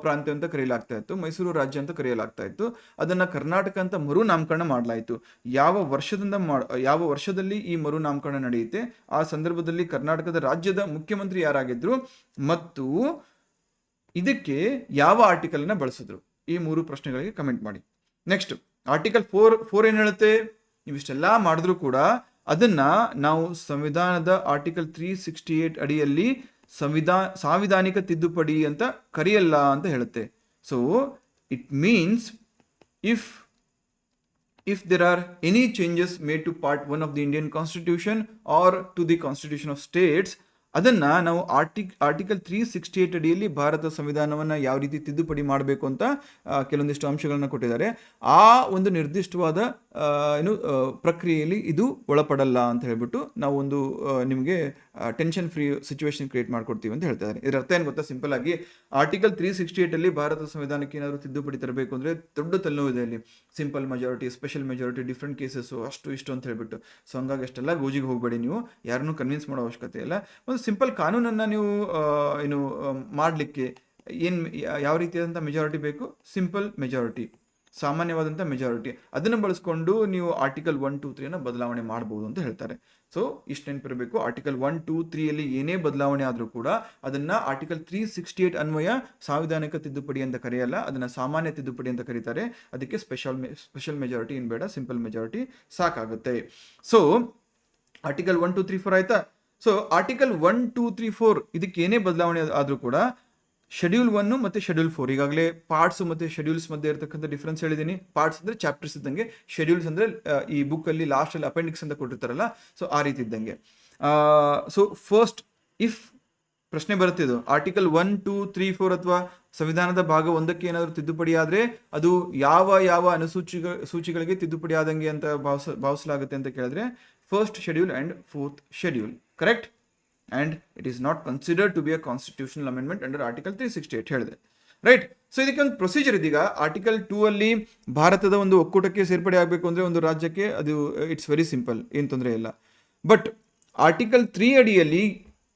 ಪ್ರಾಂತ್ಯ ಅಂತ ಕರೆಯಲಾಗ್ತಾ ಇತ್ತು, ಮೈಸೂರು ರಾಜ್ಯ ಅಂತ ಕರೆಯಲಾಗ್ತಾ ಇತ್ತು. ಅದನ್ನ ಕರ್ನಾಟಕ ಅಂತ ಮರು ನಾಮಕರಣ ಮಾಡಲಾಯಿತು. ಯಾವ ವರ್ಷದಲ್ಲಿ ಈ ಮರು ನಾಮಕರಣ ನಡೆಯುತ್ತೆ, ಆ ಸಂದರ್ಭದಲ್ಲಿ ಕರ್ನಾಟಕದ ರಾಜ್ಯದ ಮುಖ್ಯಮಂತ್ರಿ ಯಾರಾಗಿದ್ರು ಮತ್ತು ಇದಕ್ಕೆ ಯಾವ ಆರ್ಟಿಕಲ್ ನ ಬಳಸಿದ್ರು? ಈ 3 ಪ್ರಶ್ನೆಗಳಿಗೆ ಕಮೆಂಟ್ ಮಾಡಿ. ನೆಕ್ಸ್ಟ್ ಆರ್ಟಿಕಲ್ 4 ಏನ್ ಹೇಳುತ್ತೆ? ಇವಿಷ್ಟೆಲ್ಲ ಮಾಡಿದ್ರು ಕೂಡ ಅದನ್ನ ನಾವು ಸಂವಿಧಾನದ ಆರ್ಟಿಕಲ್ 368 ಅಡಿಯಲ್ಲಿ ಸಾಂವಿಧಾನಿಕ ತಿದ್ದುಪಡಿ ಅಂತ ಕರೆಯಲ್ಲ ಅಂತ ಹೇಳುತ್ತೆ. So it means if there are any changes made to part 1 of the Indian Constitution or to the Constitution of States, ಅದನ್ನ ನಾವು ಆರ್ಟಿಕಲ್ 368 ಅಡಿಯಲ್ಲಿ ಭಾರತ ಸಂವಿಧಾನವನ್ನ ಯಾವ ರೀತಿ ತಿದ್ದುಪಡಿ ಮಾಡಬೇಕು ಅಂತ ಕೆಲವೊಂದಿಷ್ಟು ಅಂಶಗಳನ್ನ ಕೊಟ್ಟಿದ್ದಾರೆ. ಆ ಒಂದು ನಿರ್ದಿಷ್ಟವಾದ ಪ್ರಕ್ರಿಯೆಯಲ್ಲಿ ಇದು ಒಳಪಡಲ್ಲ ಅಂತ ಹೇಳ್ಬಿಟ್ಟು ನಾವು ಒಂದು ನಿಮಗೆ ಟೆನ್ಷನ್ ಫ್ರೀ ಸಿಚುವೇಶನ್ ಕ್ರಿಯೇಟ್ ಮಾಡ್ಕೊಡ್ತೀವಿ ಅಂತ ಹೇಳ್ತಾ ಇದ್ದಾರೆ. ಇದರ ಅರ್ಥ ಏನು ಗೊತ್ತಾ? ಸಿಂಪಲ್ ಆಗಿ ಆರ್ಟಿಕಲ್ 368 ಅಲ್ಲಿ ಭಾರತ ಸಂವಿಧಾನಕ್ಕೆ ಏನಾದರೂ ತಿದ್ದುಪಡಿ ತರಬೇಕು ಅಂದ್ರೆ ದೊಡ್ಡ ತಲೆನೋವು ಇದೆ. ಅಲ್ಲಿ simple majority, special majority, different cases, ಅಷ್ಟು ಇಷ್ಟು ಅಂತ ಹೇಳ್ಬಿಟ್ಟು. ಸೊ ಹಂಗಾಗಿ ಅಷ್ಟೆಲ್ಲ ಗೋಜಿಗೆ ಹೋಗಬೇಡಿ, ನೀವು ಯಾರನ್ನೂ ಕನ್ವಿನ್ಸ್ ಮಾಡೋ ಅವಶ್ಯಕತೆ ಇಲ್ಲ. ಒಂದು ಸಿಂಪಲ್ ಕಾನೂನನ್ನ ನೀವು ಮಾಡಲಿಕ್ಕೆ ಯಾವ ರೀತಿಯಾದಂಥ ಮೆಜಾರಿಟಿ ಬೇಕು? ಸಿಂಪಲ್ ಮೆಜಾರಿಟಿ, ಸಾಮಾನ್ಯವಾದಂಥ ಮೆಜಾರಿಟಿ, ಅದನ್ನು ಬಳಸ್ಕೊಂಡು ನೀವು ಆರ್ಟಿಕಲ್ 1, 2, 3 ಬದಲಾವಣೆ ಮಾಡಬಹುದು ಅಂತ ಹೇಳ್ತಾರೆ. ಸೊ ಇಷ್ಟು ನೆನಪಿರಬೇಕು. ಆರ್ಟಿಕಲ್ 1, 2, 3 ಅಲ್ಲಿ ಏನೇ ಬದಲಾವಣೆ ಆದರೂ ಕೂಡ ಅದನ್ನ ಆರ್ಟಿಕಲ್ 368 ಅನ್ವಯ ಸಾಂವಿಧಾನಿಕ ತಿದ್ದುಪಡಿ ಅಂತ ಕರೆಯಲ್ಲ, ಅದನ್ನ ಸಾಮಾನ್ಯ ತಿದ್ದುಪಡಿ ಅಂತ ಕರೀತಾರೆ. ಅದಕ್ಕೆ ಸ್ಪೆಷಲ್ ಮೆಜಾರಿಟಿ ಏನು ಬೇಡ, ಸಿಂಪಲ್ ಮೆಜಾರಿಟಿ ಸಾಕಾಗುತ್ತೆ. ಸೊ ಆರ್ಟಿಕಲ್ 1, 2, 3, 4 ಆಯ್ತಾ? ಸೊ ಆರ್ಟಿಕಲ್ 1, 2, 3, 4 ಇದಕ್ಕೆ ಏನೇ ಬದಲಾವಣೆ ಆದರೂ ಕೂಡ ಶೆಡ್ಯೂಲ್ 1 ಮತ್ತು ಶೆಡ್ಯೂಲ್ 4, ಈಗಾಗಲೇ ಪಾರ್ಟ್ಸ್ ಮತ್ತು ಶೆಡ್ಯೂಲ್ಸ್ ಮಧ್ಯೆ ಇರತಕ್ಕಂಥ ಡಿಫ್ರೆನ್ಸ್ ಹೇಳಿದ್ದೀನಿ. ಪಾರ್ಟ್ಸ್ ಅಂದರೆ ಚಾಪ್ಟರ್ಸ್ ಇದ್ದಂಗೆ, ಶೆಡ್ಯೂಲ್ಸ್ ಅಂದರೆ ಈ ಬುಕ್ಕಲ್ಲಿ ಲಾಸ್ಟಲ್ಲಿ ಅಪೆಂಡಿಕ್ಸ್ ಅಂತ ಕೊಟ್ಟಿರ್ತಾರಲ್ಲ, ಸೊ ಆ ರೀತಿ ಇದ್ದಂಗೆ. ಸೊ ಫಸ್ಟ್ ಇಫ್ ಪ್ರಶ್ನೆ ಬರುತ್ತಿದ್ದು ಆರ್ಟಿಕಲ್ 1, 2, 3, 4 ಅಥವಾ ಸಂವಿಧಾನದ ಭಾಗ 1ಕ್ಕೆ ಏನಾದರೂ ತಿದ್ದುಪಡಿ ಆದರೆ ಅದು ಯಾವ ಅನುಸೂಚಿಗಳಿಗೆ ತಿದ್ದುಪಡಿ ಆದಂಗೆ ಅಂತ ಭಾವಿಸಲಾಗುತ್ತೆ ಅಂತ ಕೇಳಿದ್ರೆ first schedule and fourth schedule, correct? and it is not considered to be a constitutional amendment under article 368 ಹೇಳಿದೆ, ರೈಟ್? ಸೊ ಇದಕ್ಕೆ ಒಂದು ಪ್ರೊಸೀಜರ್ ಇದೀಗ. ಆರ್ಟಿಕಲ್ 2 ಅಲ್ಲಿ ಭಾರತದ ಒಂದು ಒಕ್ಕೂಟಕ್ಕೆ ಸೇರ್ಪಡೆ ಆಗಬೇಕು ಅಂದ್ರೆ ಒಂದು ರಾಜ್ಯಕ್ಕೆ, ಅದು ಇಟ್ಸ್ ವೆರಿ ಸಿಂಪಲ್, ಏನು ತೊಂದರೆ ಇಲ್ಲ. ಬಟ್ ಆರ್ಟಿಕಲ್ 3 ಅಡಿಯಲ್ಲಿ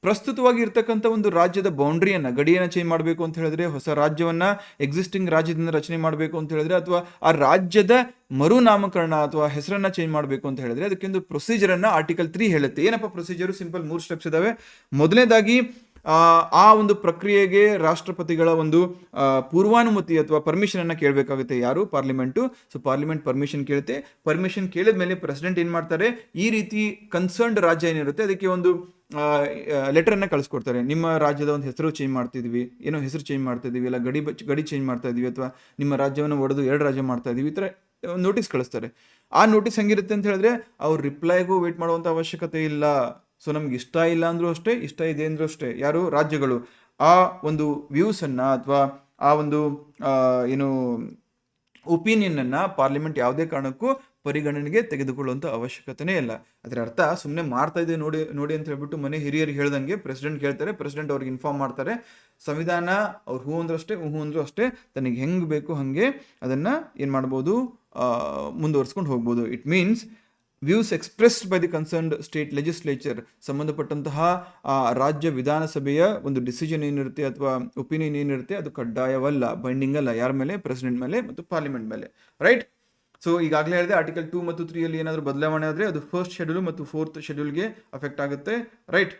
ಪ್ರಸ್ತುತವಾಗಿ ಇರ್ತಕ್ಕಂಥ ಒಂದು ರಾಜ್ಯದ ಬೌಂಡ್ರಿಯನ್ನ, ಗಡಿಯನ್ನು ಚೇಂಜ್ ಮಾಡಬೇಕು ಅಂತ ಹೇಳಿದ್ರೆ, ಹೊಸ ರಾಜ್ಯವನ್ನ ಎಕ್ಸಿಸ್ಟಿಂಗ್ ರಾಜ್ಯದಿಂದ ರಚನೆ ಮಾಡಬೇಕು ಅಂತ ಹೇಳಿದ್ರೆ, ಅಥವಾ ಆ ರಾಜ್ಯದ ಮರು ನಾಮಕರಣ ಅಥವಾ ಹೆಸರನ್ನ ಚೇಂಜ್ ಮಾಡಬೇಕು ಅಂತ ಹೇಳಿದ್ರೆ ಅದಕ್ಕೊಂದು ಪ್ರೊಸೀಜರ್ ಅನ್ನ ಆರ್ಟಿಕಲ್ 3 ಹೇಳುತ್ತೆ. ಏನಪ್ಪ ಪ್ರೊಸೀಜರ್? ಸಿಂಪಲ್ 3 ಸ್ಟೆಪ್ಸ್ ಇದಾವೆ. ಮೊದಲನೇದಾಗಿ ಆ ಒಂದು ಪ್ರಕ್ರಿಯೆಗೆ ರಾಷ್ಟ್ರಪತಿಗಳ ಒಂದು ಪೂರ್ವಾನುಮತಿ ಅಥವಾ ಪರ್ಮಿಷನ್ ಅನ್ನ ಕೇಳಬೇಕಾಗುತ್ತೆ. ಯಾರು? ಪಾರ್ಲಿಮೆಂಟು. ಸೊ ಪಾರ್ಲಿಮೆಂಟ್ ಪರ್ಮಿಷನ್ ಕೇಳುತ್ತೆ. ಪರ್ಮಿಷನ್ ಕೇಳಿದ ಮೇಲೆ ಪ್ರೆಸಿಡೆಂಟ್ ಏನ್ ಮಾಡ್ತಾರೆ, ಈ ರೀತಿ ಕನ್ಸರ್ನ್ಡ್ ರಾಜ್ಯ ಏನಿರುತ್ತೆ ಅದಕ್ಕೆ ಒಂದು ಲೆಟರನ್ನು ಕಳಿಸ್ಕೊಡ್ತಾರೆ. ನಿಮ್ಮ ರಾಜ್ಯದ ಒಂದು ಹೆಸರು ಚೇಂಜ್ ಮಾಡ್ತಿದ್ವಿ, ಏನೋ ಹೆಸರು ಚೇಂಜ್ ಮಾಡ್ತಾ ಇದೀವಿ, ಇಲ್ಲ ಗಡಿ ಚೇಂಜ್ ಮಾಡ್ತಾ ಇದೀವಿ, ಅಥವಾ ನಿಮ್ಮ ರಾಜ್ಯವನ್ನು ಒಡೆದು 2 ರಾಜ್ಯ ಮಾಡ್ತಾ ಇದೀವಿ, ಈ ಥರ ನೋಟಿಸ್ ಕಳಿಸ್ತಾರೆ. ಆ ನೋಟಿಸ್ ಹೆಂಗಿರುತ್ತೆ ಅಂತ ಹೇಳಿದ್ರೆ ಅವ್ರ ರಿಪ್ಲೈಗೂ ವೇಟ್ ಮಾಡುವಂಥ ಅವಶ್ಯಕತೆ ಇಲ್ಲ. ಸೊ ನಮ್ಗೆ ಇಷ್ಟ ಇಲ್ಲ ಅಂದ್ರೂ ಅಷ್ಟೇ, ಇಷ್ಟ ಇದೆ ಅಂದ್ರೂ ಅಷ್ಟೇ, ಯಾರು? ರಾಜ್ಯಗಳು ಆ ಒಂದು ವ್ಯೂಸನ್ನು ಅಥವಾ ಆ ಒಂದು ಒಪಿನಿಯನ್ ಪಾರ್ಲಿಮೆಂಟ್ ಯಾವುದೇ ಕಾರಣಕ್ಕೂ ಪರಿಗಣನೆಗೆ ತೆಗೆದುಕೊಳ್ಳುವಂಥ ಅವಶ್ಯಕತೆನೇ ಇಲ್ಲ. ಅದರ ಅರ್ಥ ಸುಮ್ಮನೆ ಮಾಡ್ತಾ ಇದೆ ನೋಡಿ ಅಂತ ಹೇಳ್ಬಿಟ್ಟು ಮನೆ ಹಿರಿಯರಿಗೆ ಹೇಳ್ದಂಗೆ ಪ್ರೆಸಿಡೆಂಟ್ ಹೇಳ್ತಾರೆ, ಪ್ರೆಸಿಡೆಂಟ್ ಅವ್ರಿಗೆ ಇನ್ಫಾರ್ಮ್ ಮಾಡ್ತಾರೆ. ಸಂವಿಧಾನ ಅವ್ರು ಹೂ ಅಂದ್ರೂ ಅಷ್ಟೇ ತನಗೆ ಹೆಂಗೆ ಬೇಕು ಹಾಗೆ ಅದನ್ನು ಏನು ಮಾಡ್ಬೋದು, ಮುಂದುವರ್ಸ್ಕೊಂಡು ಹೋಗ್ಬೋದು. It means views expressed by the concerned state legislature, ಸಂಬಂಧಪಟ್ಟಂತಹ ರಾಜ್ಯ ವಿಧಾನಸಭೆಯ ಒಂದು ಡಿಸಿಷನ್ ಏನಿರುತ್ತೆ ಅಥವಾ ಒಪಿನಿಯನ್ ಏನಿರುತ್ತೆ ಅದು ಕಡ್ಡಾಯವಲ್ಲ, ಬೈಂಡಿಂಗ್ ಅಲ್ಲ. ಯಾರ ಮೇಲೆ? ಪ್ರೆಸಿಡೆಂಟ್ ಮೇಲೆ ಮತ್ತು ಪಾರ್ಲಿಮೆಂಟ್ ಮೇಲೆ, ರೈಟ್? ಸೊ ಈಗಾಗಲೇ ಹೇಳಿದೆ ಆರ್ಟಿಕಲ್ 2 ಮತ್ತು 3 ಅಲ್ಲಿ ಏನಾದರೂ ಬದಲಾವಣೆ ಆದರೆ ಅದು ಫಸ್ಟ್ ಶೆಡ್ಯೂಲ್ ಮತ್ತು ಫೋರ್ತ್ ಶೆಡ್ಯೂಲ್ಗೆ ಅಫೆಕ್ಟ್ ಆಗುತ್ತೆ, ರೈಟ್?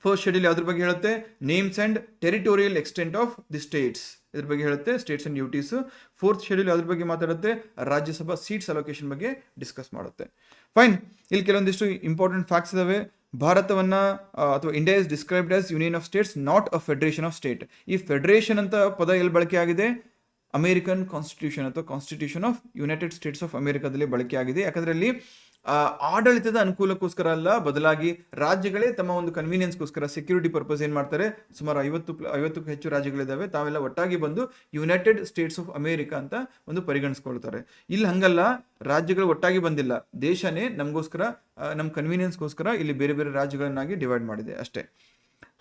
ಫಸ್ಟ್ ಶೆಡ್ಯೂಲ್ ಯಾವ್ದ್ರ ಬಗ್ಗೆ ಹೇಳುತ್ತೆ? Names and territorial extent of the States, ಇದ್ರ ಬಗ್ಗೆ ಹೇಳುತ್ತೆ, States and duties. Fourth schedule ಯಾವ್ದ್ರ ಬಗ್ಗೆ ಮಾತಾಡುತ್ತೆ? ರಾಜ್ಯಸಭಾ ಸೀಟ್ಸ್ ಅಲೋಕೇಶನ್ ಬಗ್ಗೆ ಡಿಸ್ಕಸ್ ಮಾಡುತ್ತೆ. ಫೈನ್. ಇಲ್ಲಿ ಕೆಲವೊಂದಿಷ್ಟು ಇಂಪಾರ್ಟೆಂಟ್ ಫ್ಯಾಕ್ಟ್ಸ್ ಇದಾವೆ. ಭಾರತವನ್ನ ಅಥವಾ India is described as union of States, not a federation of state. ಈ ಫೆಡರೇಷನ್ ಅಂತ ಪದ ಎಲ್ಲಿ ಬಳಕೆ ಆಗಿದೆ? ಅಮೇರಿಕನ್ ಕಾನ್ಸ್ಟಿಟ್ಯೂಷನ್ ಅಥವಾ constitution of United States of ಅಮೆರಿಕಾದಲ್ಲಿ ಬಳಕೆ ಆಗಿದೆ. ಯಾಕಂದ್ರೆ ಅಲ್ಲಿ ಆಡಳಿತದ ಅನುಕೂಲಕ್ಕೋಸ್ಕರ ಅಲ್ಲ, ಬದಲಾಗಿ ರಾಜ್ಯಗಳೇ ತಮ್ಮ ಒಂದು ಕನ್ವೀನಿಯನ್ಸ್ಗೋಸ್ಕರ, ಸೆಕ್ಯೂರಿಟಿ ಪರ್ಪಸ್ ಏನ್ ಮಾಡ್ತಾರೆ, ಸುಮಾರು 50ಕ್ಕೂ ಹೆಚ್ಚು ರಾಜ್ಯಗಳಿದಾವೆ, ತಾವೆಲ್ಲ ಒಟ್ಟಾಗಿ ಬಂದು ಯುನೈಟೆಡ್ ಸ್ಟೇಟ್ಸ್ ಆಫ್ ಅಮೇರಿಕಾ ಅಂತ ಒಂದು ಪರಿಗಣಿಸ್ಕೊಳ್ತಾರೆ. ಇಲ್ಲಿ ಹಂಗಲ್ಲ, ರಾಜ್ಯಗಳು ಒಟ್ಟಾಗಿ ಬಂದಿಲ್ಲ, ದೇಶನೇ ನಮಗೋಸ್ಕರ, ನಮ್ಮ ಕನ್ವೀನಿಯನ್ಸ್ಗೋಸ್ಕರ ಇಲ್ಲಿ ಬೇರೆ ಬೇರೆ ರಾಜ್ಯಗಳನ್ನಾಗಿ ಡಿವೈಡ್ ಮಾಡಿದೆ ಅಷ್ಟೇ.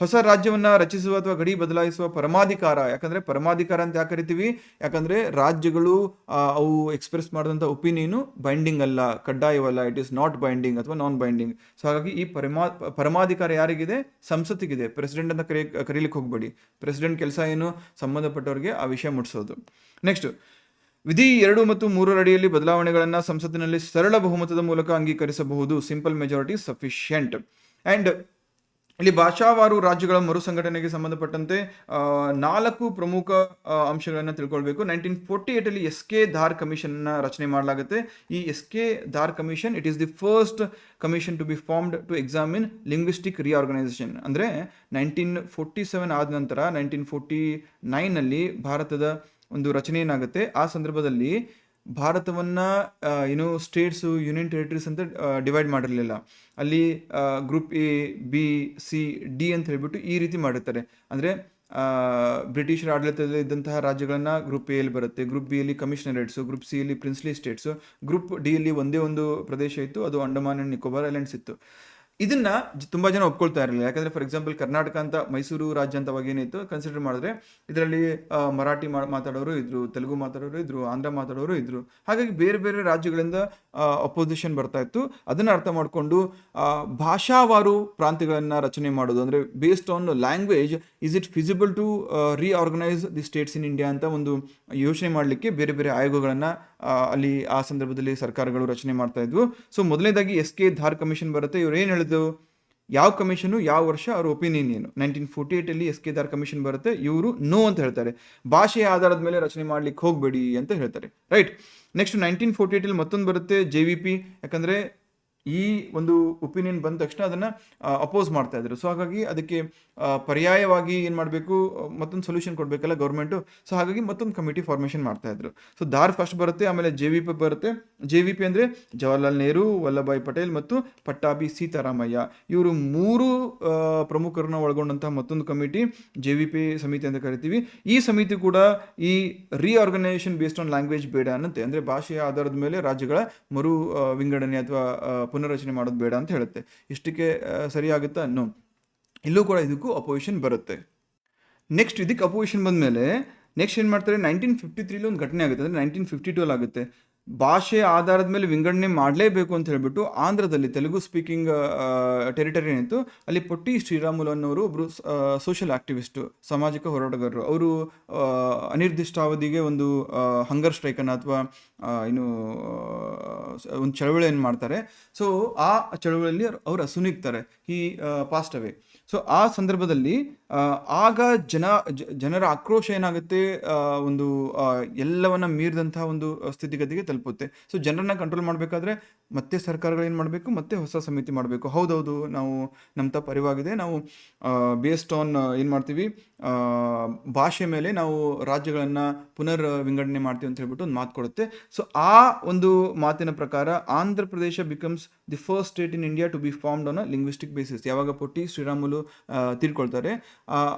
ಹೊಸ ರಾಜ್ಯವನ್ನ ರಚಿಸುವ ಅಥವಾ ಗಡಿ ಬದಲಾಯಿಸುವ ಪರಮಾಧಿಕಾರ, ಯಾಕಂದ್ರೆ ಪರಮಾಧಿಕಾರ ಅಂತ ಯಾಕೆ ಕರಿತೀವಿ? ಯಾಕಂದ್ರೆ ರಾಜ್ಯಗಳು ಅವು ಎಕ್ಸ್ಪ್ರೆಸ್ ಮಾಡಿದಂಥ ಒಪಿನಿಯನು ಬೈಂಡಿಂಗ್ ಅಲ್ಲ, ಕಡ್ಡಾಯವಲ್ಲ, ಇಟ್ ಈಸ್ ನಾಟ್ ಬೈಂಡಿಂಗ್ ಅಥವಾ ನಾನ್ ಬೈಂಡಿಂಗ್. ಸೊ ಹಾಗಾಗಿ ಈ ಪರಮಾಧಿಕಾರ ಯಾರಿಗಿದೆ? ಸಂಸತ್ತಿಗಿದೆ. ಪ್ರೆಸಿಡೆಂಟ್ ಅಂತ ಕರೀಲಿಕ್ಕೆ ಹೋಗ್ಬೇಡಿ. ಪ್ರೆಸಿಡೆಂಟ್ ಕೆಲಸ ಏನು? ಸಂಬಂಧಪಟ್ಟವರಿಗೆ ಆ ವಿಷಯ ಮುಟ್ಟಿಸೋದು. ನೆಕ್ಸ್ಟ್, ವಿಧಿ 2 ಮತ್ತು 3 ಅಡಿಯಲ್ಲಿ ಬದಲಾವಣೆಗಳನ್ನು ಸಂಸತ್ತಿನಲ್ಲಿ ಸರಳ ಬಹುಮತದ ಮೂಲಕ ಅಂಗೀಕರಿಸಬಹುದು. Simple majority sufficient. ಅಂಡ್ ಇಲ್ಲಿ ಭಾಷಾವಾರು ರಾಜ್ಯಗಳ ಮರುಸಂಘಟನೆಗೆ ಸಂಬಂಧಪಟ್ಟಂತೆ 4 ಪ್ರಮುಖ ಅಂಶಗಳನ್ನು ತಿಳ್ಕೊಳ್ಬೇಕು. 1948 ಅಲ್ಲಿ SK ಧಾರ್ ಕಮಿಷನ್ ರಚನೆ ಮಾಡಲಾಗುತ್ತೆ. ಈ SK Dhar commission, it is the first commission to be formed to examine linguistic reorganisation. ಅಂದರೆ 1947 ಆದ ನಂತರ 1949 ಅಲ್ಲಿ ಭಾರತದ ಒಂದು ರಚನೆ ಏನಾಗುತ್ತೆ, ಆ ಸಂದರ್ಭದಲ್ಲಿ ಭಾರತವನ್ನ ಏನು ಸ್ಟೇಟ್ಸು, ಯೂನಿಯನ್ ಟೆರಿಟರೀಸ್ ಅಂತ ಡಿವೈಡ್ ಮಾಡಿರಲಿಲ್ಲ. ಅಲ್ಲಿ group A, B, C, D ಅಂತ ಹೇಳ್ಬಿಟ್ಟು ಈ ರೀತಿ ಮಾಡಿರ್ತಾರೆ. ಅಂದರೆ ಬ್ರಿಟಿಷರ ಆಡಳಿತದಲ್ಲಿ ಇದ್ದಂತಹ ರಾಜ್ಯಗಳನ್ನ ಗ್ರೂಪ್ A ಅಲ್ಲಿ ಬರುತ್ತೆ, ಗ್ರೂಪ್ B ಅಲ್ಲಿ ಕಮಿಷನರೇಟ್ಸು, ಗ್ರೂಪ್ C ಅಲ್ಲಿ ಪ್ರಿನ್ಸ್ಲಿ ಸ್ಟೇಟ್ಸು, ಗ್ರೂಪ್ D ಅಲ್ಲಿ ಒಂದೇ ಒಂದು ಪ್ರದೇಶ ಇತ್ತು, ಅದು ಅಂಡಮಾನ್ ಅಂಡ್ ನಿಕೋಬಾರ್ ಐಲ್ಯಾಂಡ್ಸ್ ಇತ್ತು. ಇದನ್ನ ತುಂಬಾ ಜನ ಒಪ್ಕೊಳ್ತಾ ಇರಲಿಲ್ಲ. ಯಾಕಂದ್ರೆ ಫಾರ್ ಎಕ್ಸಾಂಪಲ್ ಕರ್ನಾಟಕ ಅಂತ, ಮೈಸೂರು ರಾಜ್ಯ ಅಂತ ಅವಾಗ ಏನಿತ್ತು ಕನ್ಸಿಡರ್ ಮಾಡಿದ್ರೆ, ಇದರಲ್ಲಿ ಮರಾಠಿ ಮಾತಾಡೋರು ಇದ್ರು, ತೆಲುಗು ಮಾತಾಡೋರು ಇದ್ರು, ಆಂಧ್ರ ಮಾತಾಡೋರು ಇದ್ರು. ಹಾಗಾಗಿ ಬೇರೆ ಬೇರೆ ರಾಜ್ಯಗಳಿಂದ ಅಪೋಸಿಷನ್ ಬರ್ತಾ ಇತ್ತು. ಅದನ್ನ ಅರ್ಥ ಮಾಡಿಕೊಂಡು ಭಾಷಾವಾರು ಪ್ರಾಂತ್ಯಗಳನ್ನ ರಚನೆ ಮಾಡೋದು, ಅಂದ್ರೆ based on language, is it feasible to reorganise the states in India ಅಂತ ಒಂದು ಯೋಚನೆ ಮಾಡಲಿಕ್ಕೆ ಬೇರೆ ಬೇರೆ ಆಯೋಗಗಳನ್ನ ಅಲ್ಲಿ ಆ ಸಂದರ್ಭದಲ್ಲಿ ಸರ್ಕಾರಗಳು ರಚನೆ ಮಾಡ್ತಾ ಇದ್ವು. ಸೊ ಮೊದಲನೇದಾಗಿ SK ಧಾರ್ ಕಮಿಷನ್ ಬರುತ್ತೆ. ಇವ್ರು ಏನು ಹೇಳಿದ್ರು, ಯಾವ ಕಮಿಷನು, ಯಾವ ವರ್ಷ, ಅವ್ರ ಒಪಿನಿಯನ್ ಏನು? 1948 ಅಲ್ಲಿ SK ಧಾರ್ ಕಮಿಷನ್ ಬರುತ್ತೆ. ಇವರು ನೋ ಅಂತ ಹೇಳ್ತಾರೆ, ಭಾಷೆಯ ಆಧಾರದ ಮೇಲೆ ರಚನೆ ಮಾಡ್ಲಿಕ್ಕೆ ಹೋಗ್ಬೇಡಿ ಅಂತ ಹೇಳ್ತಾರೆ. ರೈಟ್. ನೆಕ್ಸ್ಟ್ 1948 ಅಲ್ಲಿ ಮತ್ತೊಂದು ಬರುತ್ತೆ, JVP. ಯಾಕಂದ್ರೆ ಈ ಒಂದು ಒಪಿನಿಯನ್ ಬಂದ ತಕ್ಷಣ ಅದನ್ನ ಅಪೋಸ್ ಮಾಡ್ತಾ ಇದ್ರು. ಸೊ ಹಾಗಾಗಿ ಅದಕ್ಕೆ ಪರ್ಯಾಯವಾಗಿ ಏನು ಮಾಡಬೇಕು, ಮತ್ತೊಂದು ಸೊಲ್ಯೂಷನ್ ಕೊಡಬೇಕಲ್ಲ ಗೌರ್ಮೆಂಟು. ಸೊ ಹಾಗಾಗಿ ಮತ್ತೊಂದು ಕಮಿಟಿ ಫಾರ್ಮೇಷನ್ ಮಾಡ್ತಾ ಇದ್ರು. ಸೊ ಧಾರ್ ಫಸ್ಟ್ ಬರುತ್ತೆ, ಆಮೇಲೆ JVP ಬರುತ್ತೆ. JVP ಅಂದರೆ ಜವಾಹರ್ಲಾಲ್ ನೆಹರು, ವಲ್ಲಭಾಯ್ ಪಟೇಲ್ ಮತ್ತು ಪಟ್ಟಾಭಿ ಸೀತಾರಾಮಯ್ಯ. ಇವರು 3 ಪ್ರಮುಖರನ್ನ ಒಳಗೊಂಡಂತಹ ಮತ್ತೊಂದು ಕಮಿಟಿ JVP ಸಮಿತಿ ಅಂತ ಕರಿತೀವಿ. ಈ ಸಮಿತಿ ಕೂಡ ಈ ರೀಆರ್ಗನೈಸೇಷನ್ ಬೇಸ್ಡ್ ಆನ್ ಲ್ಯಾಂಗ್ವೇಜ್ ಬೇಡ ಅನ್ನತ್ತೆ, ಅಂದರೆ ಭಾಷೆಯ ಆಧಾರದ ಮೇಲೆ ರಾಜ್ಯಗಳ ಮರು ವಿಂಗಡಣೆ ಅಥವಾ ಪುನರ್ರಚನೆ ಮಾಡೋದು ಬೇಡ ಅಂತ ಹೇಳುತ್ತೆ. ಇಷ್ಟಕ್ಕೆ ಸರಿಯಾಗುತ್ತಾ? ಅನ್ನೋ ಇಲ್ಲೂ ಕೂಡ ಇದಕ್ಕೂ ಅಪೋಸಿಷನ್ ಬರುತ್ತೆ. ನೆಕ್ಸ್ಟ್ ಇದಕ್ಕೆ ಅಪೋಸಿಷನ್ ಬಂದಮೇಲೆ ನೆಕ್ಸ್ಟ್ ಏನು ಮಾಡ್ತಾರೆ, 1953 ಒಂದು ಘಟನೆ ಆಗುತ್ತೆ, ಅಂದರೆ 1952 ಆಗುತ್ತೆ. ಭಾಷೆಯ ಆಧಾರದ ಮೇಲೆ ವಿಂಗಡಣೆ ಮಾಡಲೇಬೇಕು ಅಂತ ಹೇಳ್ಬಿಟ್ಟು ಆಂಧ್ರದಲ್ಲಿ ತೆಲುಗು ಸ್ಪೀಕಿಂಗ್ ಟೆರಿಟರಿ ಏನಿತ್ತು, ಅಲ್ಲಿ ಪೊಟ್ಟಿ ಶ್ರೀರಾಮುಲು ಅನ್ನೋರು ಒಬ್ಬರು ಸೋಷಿಯಲ್ ಆಕ್ಟಿವಿಸ್ಟು, ಸಾಮಾಜಿಕ ಹೋರಾಟಗಾರರು. ಅವರು ಅನಿರ್ದಿಷ್ಟಾವಧಿಗೆ ಒಂದು ಹಂಗರ್ ಸ್ಟ್ರೈಕನ್ನು ಅಥವಾ ಏನು ಒಂದು ಚಳವಳಿಯನ್ನು ಮಾಡ್ತಾರೆ. ಸೊ ಆ ಚಳವಳಿಯಲ್ಲಿ ಅವರು ಅಸುನೀಗ್ತಾರೆ, ಈ ಪಾಸ್ಟ್ ಅವೇ. ಸೊ ಆ ಸಂದರ್ಭದಲ್ಲಿ ಆಗ ಜನರ ಆಕ್ರೋಶ ಏನಾಗುತ್ತೆ, ಒಂದು ಎಲ್ಲವನ್ನ ಮೀರಿದಂತಹ ಒಂದು ಸ್ಥಿತಿಗತಿಗೆ ತಲುಪುತ್ತೆ. ಸೊ ಜನರನ್ನ ಕಂಟ್ರೋಲ್ ಮಾಡಬೇಕಾದ್ರೆ ಮತ್ತೆ ಸರ್ಕಾರಗಳು ಏನು ಮಾಡಬೇಕು, ಮತ್ತೆ ಹೊಸ ಸಮಿತಿ ಮಾಡಬೇಕು. ಹೌದೌದು, ನಾವು ನಮ್ಮ ತಪ್ಪು ಅರಿವಾಗಿದೆ, ನಾವು ಬೇಸ್ಡ್ ಆನ್ ಏನು ಮಾಡ್ತೀವಿ, ಭಾಷೆ ಮೇಲೆ ನಾವು ರಾಜ್ಯಗಳನ್ನು ಪುನರ್ ವಿಂಗಡಣೆ ಮಾಡ್ತೀವಿ ಅಂತ ಹೇಳ್ಬಿಟ್ಟು ಒಂದು ಮಾತು ಕೊಡುತ್ತೆ. ಸೊ ಆ ಒಂದು ಮಾತಿನ ಪ್ರಕಾರ Andhra Pradesh becomes the first state in India to be formed on a linguistic basis. ಯಾವಾಗ ಪೊಟ್ಟಿ ಶ್ರೀರಾಮುಲು ತಿಳ್ಕೊಳ್ತಾರೆ,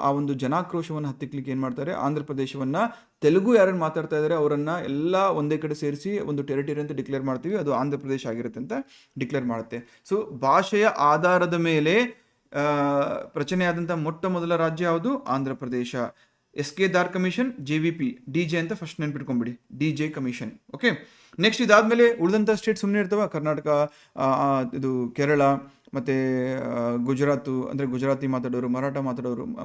ಆ ಒಂದು ಜನಾಕ್ರೋಶವನ್ನು ಹತ್ತಿಕ್ಲಿಕ್ಕೆ ಏನು ಮಾಡ್ತಾರೆ, ಆಂಧ್ರ ಪ್ರದೇಶವನ್ನು, ತೆಲುಗು ಯಾರನ್ನು ಮಾತಾಡ್ತಾ ಇದ್ದಾರೆ ಅವರನ್ನ ಎಲ್ಲ ಒಂದೇ ಕಡೆ ಸೇರಿಸಿ ಒಂದು ಟೆರಿಟರಿ ಅಂತ ಡಿಕ್ಲೇರ್ ಮಾಡ್ತೀವಿ, ಅದು ಆಂಧ್ರ ಪ್ರದೇಶ ಆಗಿರುತ್ತೆ ಅಂತ ಡಿಕ್ಲೇರ್ ಮಾಡುತ್ತೆ. ಸೊ ಭಾಷೆಯ ಆಧಾರದ ಮೇಲೆ ರಚನೆಯಾದಂಥ ಮೊಟ್ಟ ಮೊದಲ ರಾಜ್ಯ ಯಾವುದು? Andhra Pradesh. SK Dhar commission, JVP, DJ ಅಂತ ಫಸ್ಟ್ ನೆನ್ಪಿಟ್ಕೊಂಡ್ಬಿಡಿ, DJ ಕಮಿಷನ್. ಓಕೆ. ನೆಕ್ಸ್ಟ್ ಇದಾದ್ಮೇಲೆ ಉಳಿದಂಥ ಸ್ಟೇಟ್ ಸುಮ್ಮನೆ ಇರ್ತವ, ಕರ್ನಾಟಕ, ಇದು ಕೇರಳ, ಮತ್ತು ಗುಜರಾತು, ಅಂದರೆ ಗುಜರಾತಿ ಮಾತಾಡೋರು,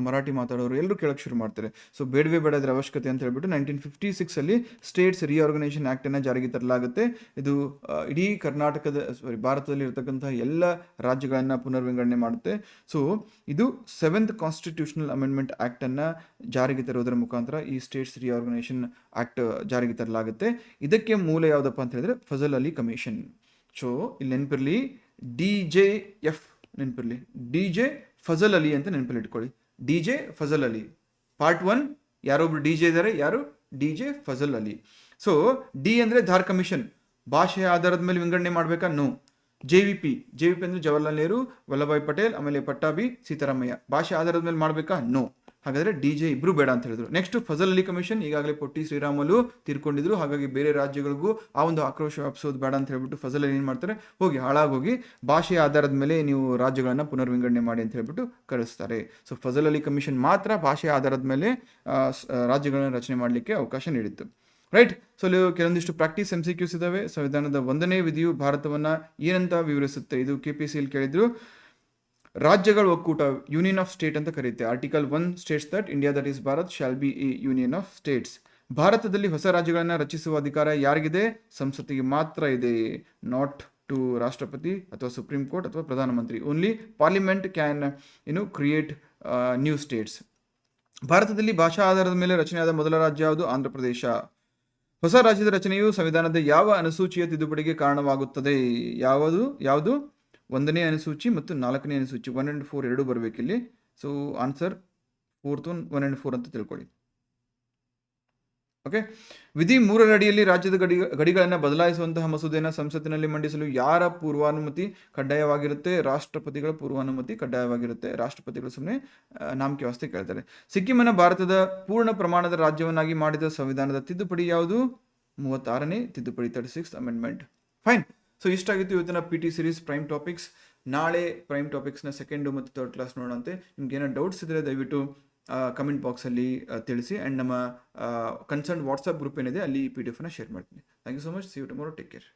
ಮರಾಠಿ ಮಾತಾಡೋರು ಎಲ್ಲರೂ ಕೇಳಕ್ಕೆ ಶುರು ಮಾಡ್ತಾರೆ. ಸೊ ಬೇಡವೇ ಬೇಡ ಅದರ ಅವಶ್ಯಕತೆ ಅಂತ ಹೇಳ್ಬಿಟ್ಟು 1956 ಅಲ್ಲಿ ಸ್ಟೇಟ್ಸ್ ರಿಆರ್ಗನೈಸೇಷನ್ ಆ್ಯಕ್ಟನ್ನು ಜಾರಿಗೆ ತರಲಾಗುತ್ತೆ. ಇದು ಇಡೀ ಭಾರತದಲ್ಲಿ ಇರತಕ್ಕಂಥ ಎಲ್ಲ ರಾಜ್ಯಗಳನ್ನು ಪುನರ್ವಿಂಗಡಣೆ ಮಾಡುತ್ತೆ. ಸೊ ಇದು 7th ಕಾನ್ಸ್ಟಿಟ್ಯೂಷನಲ್ ಅಮೆಂಡ್ಮೆಂಟ್ ಆ್ಯಕ್ಟನ್ನು ಜಾರಿಗೆ ತರುವುದರ ಮುಖಾಂತರ ಈ ಸ್ಟೇಟ್ಸ್ ರಿಆರ್ಗನೈಸೇಷನ್ ಆ್ಯಕ್ಟ್ ಜಾರಿಗೆ ತರಲಾಗುತ್ತೆ. ಇದಕ್ಕೆ ಮೂಲ ಯಾವುದಪ್ಪ ಅಂತ ಹೇಳಿದ್ರೆ ಫಜಲ್ ಅಲಿ ಕಮಿಷನ್. ಸೊ ಇಲ್ಲಿ ನೆನಪಿರಲಿ, DJF ನೆನಪಿರಲಿ, ಡಿ ಜೆ ಫಜಲ್ ಅಲಿ ಅಂತ ನೆನಪಲ್ಲಿ ಇಟ್ಕೊಳ್ಳಿ. D J Fazal Ali. Part 1 ಯಾರೊಬ್ರು ಡಿ ಜೆ ಇದ್ದಾರೆ, ಯಾರು? D J Fazal Ali. So D ಅಂದರೆ ಧಾರ್ ಕಮಿಷನ್, ಭಾಷೆಯ ಆಧಾರದ ಮೇಲೆ ವಿಂಗಡಣೆ ಮಾಡಬೇಕಾ? ನೋ. ಜೆ ವಿ ಪಿ ಅಂದರೆ ಜವಾಹರ್ಲಾಲ್ ನೆಹರು, ವಲ್ಲಭಾಯ್ ಪಟೇಲ್, ಆಮೇಲೆ ಪಟ್ಟಾಭಿ, ಸಿದ್ದರಾಮಯ್ಯ. ಭಾಷೆ ಆಧಾರದ ಮೇಲೆ ಮಾಡಬೇಕಾ? ನೋ. ಹಾಗಾದರೆ ಡಿ ಜೆ ಇಬ್ರು ಬೇಡ ಅಂತ ಹೇಳಿದ್ರು. ನೆಕ್ಸ್ಟ್ ಫಜಲ್ ಅಲಿ ಕಮಿಷನ್, ಈಗಾಗಲೇ ಪೊಟ್ಟಿ ಶ್ರೀರಾಮುಲು ತೀರ್ಕೊಂಡಿದ್ರು, ಹಾಗಾಗಿ ಬೇರೆ ರಾಜ್ಯಗಳಿಗೂ ಆ ಒಂದು ಆಕ್ರೋಶ ವ್ಯಾಪಿಸೋದು ಬೇಡ ಅಂತ ಹೇಳ್ಬಿಟ್ಟು ಫಜಲ್ ಅಲಿ ಏನು ಮಾಡ್ತಾರೆ, ಹೋಗಿ ಹಾಳಾಗೋಗಿ ಭಾಷೆಯ ಆಧಾರದ ಮೇಲೆ ನೀವು ರಾಜ್ಯಗಳನ್ನು ಪುನರ್ವಿಂಗಡಣೆ ಮಾಡಿ ಅಂತ ಹೇಳ್ಬಿಟ್ಟು ಕಳಿಸ್ತಾರೆ. ಸೊ ಫಜಲ್ ಅಲಿ ಕಮಿಷನ್ ಮಾತ್ರ ಭಾಷೆಯ ಆಧಾರದ ಮೇಲೆ ರಾಜ್ಯಗಳನ್ನು ರಚನೆ ಮಾಡಲಿಕ್ಕೆ ಅವಕಾಶ ನೀಡಿತ್ತು. ರೈಟ್. ಸೊ ಇಲ್ಲಿ ಕೆಲವೊಂದಿಷ್ಟು ಪ್ರಾಕ್ಟೀಸ್ MCQs ಇದಾವೆ. ಸಂವಿಧಾನದ 1ನೇ ವಿಧಿಯು ಭಾರತವನ್ನು ಏನಂತ ವಿವರಿಸುತ್ತೆ? ಇದು KPSCಯಲ್ಲಿ ಕೇಳಿದ್ರು. ರಾಜ್ಯಗಳ ಒಕ್ಕೂಟ, ಯೂನಿಯನ್ ಆಫ್ ಸ್ಟೇಟ್ ಅಂತ ಕರೆಯುತ್ತೆ. Article 1 states that India that is Bharat shall be a union of states. ಭಾರತದಲ್ಲಿ ಹೊಸ ರಾಜ್ಯಗಳನ್ನು ರಚಿಸುವ ಅಧಿಕಾರ ಯಾರಿಗಿದೆ? ಸಂಸತ್ತಿಗೆ ಮಾತ್ರ ಇದೆ. ನಾಟ್ ಟು ರಾಷ್ಟ್ರಪತಿ ಅಥವಾ ಸುಪ್ರೀಂ ಕೋರ್ಟ್ ಅಥವಾ ಪ್ರಧಾನಮಂತ್ರಿ. Only parliament can create new States. ಭಾರತದಲ್ಲಿ ಭಾಷಾ ಆಧಾರದ ಮೇಲೆ ರಚನೆಯಾದ ಮೊದಲ ರಾಜ್ಯ ಯಾವುದು? ಆಂಧ್ರ ಪ್ರದೇಶ. ಹೊಸ ರಾಜ್ಯದ ರಚನೆಯು ಸಂವಿಧಾನದ ಯಾವ ಅನುಸೂಚಿಯ ತಿದ್ದುಪಡಿಗೆ ಕಾರಣವಾಗುತ್ತದೆ? ಯಾವುದು? 1ನೇ ಅನುಸೂಚಿ ಮತ್ತು 4ನೇ ಅನುಸೂಚಿ. 1 and 4 ಎರಡೂ ಬರಬೇಕಿಲ್ಲಿ. ಸೊ ಆನ್ಸರ್ 4th 1 and 4 ಅಂತ ತಿಳ್ಕೊಳ್ಳಿ. ಓಕೆ. ವಿಧಿ 3ರ ಅಡಿಯಲ್ಲಿ ರಾಜ್ಯದ ಗಡಿಗಳನ್ನು ಬದಲಾಯಿಸುವಂತಹ ಮಸೂದೆಯನ್ನು ಸಂಸತ್ತಿನಲ್ಲಿ ಮಂಡಿಸಲು ಯಾರ ಪೂರ್ವಾನುಮತಿ ಕಡ್ಡಾಯವಾಗಿರುತ್ತೆ? ರಾಷ್ಟ್ರಪತಿಗಳ ಪೂರ್ವಾನುಮತಿ ಕಡ್ಡಾಯವಾಗಿರುತ್ತೆ. ರಾಷ್ಟ್ರಪತಿಗಳು ಸುಮ್ಮನೆ ನಾಮಕೆ ವ್ಯವಸ್ಥೆ ಕೇಳ್ತಾರೆ. ಸಿಕ್ಕಿಮನ್ನು ಭಾರತದ ಪೂರ್ಣ ಪ್ರಮಾಣದ ರಾಜ್ಯವನ್ನಾಗಿ ಮಾಡಿದ ಸಂವಿಧಾನದ ತಿದ್ದುಪಡಿ ಯಾವುದು? 36ನೇ ತಿದ್ದುಪಡಿ, 36th ಅಮೆಂಡ್ಮೆಂಟ್. ಫೈನ್. ಸೊ ಇಷ್ಟಾಗಿತ್ತು ಇವತ್ತಿನ PT ಸೀರೀಸ್ ಪ್ರೈಮ್ ಟಾಪಿಕ್ಸ್. ನಾಳೆ ಪ್ರೈಮ್ ಟಾಪಿಕ್ಸ್ನ 2nd ಮತ್ತು 3rd ಕ್ಲಾಸ್ ನೋಡೋಣಂತೆ. ನಿಮ್ಗೆ ಏನೋ ಡೌಟ್ಸ್ ಇದ್ದರೆ ದಯವಿಟ್ಟು ಕಮೆಂಟ್ ಬಾಕ್ಸಲ್ಲಿ ತಿಳಿಸಿ. ಆ್ಯಂಡ್ ನಮ್ಮ ಕನ್ಸರ್ನ್ ವಾಟ್ಸಪ್ ಗ್ರೂಪ್ ಏನಿದೆ ಅಲ್ಲಿ PDF ಶೇರ್ ಮಾಡ್ತೀನಿ. Thank you so much. See you tomorrow. Take care.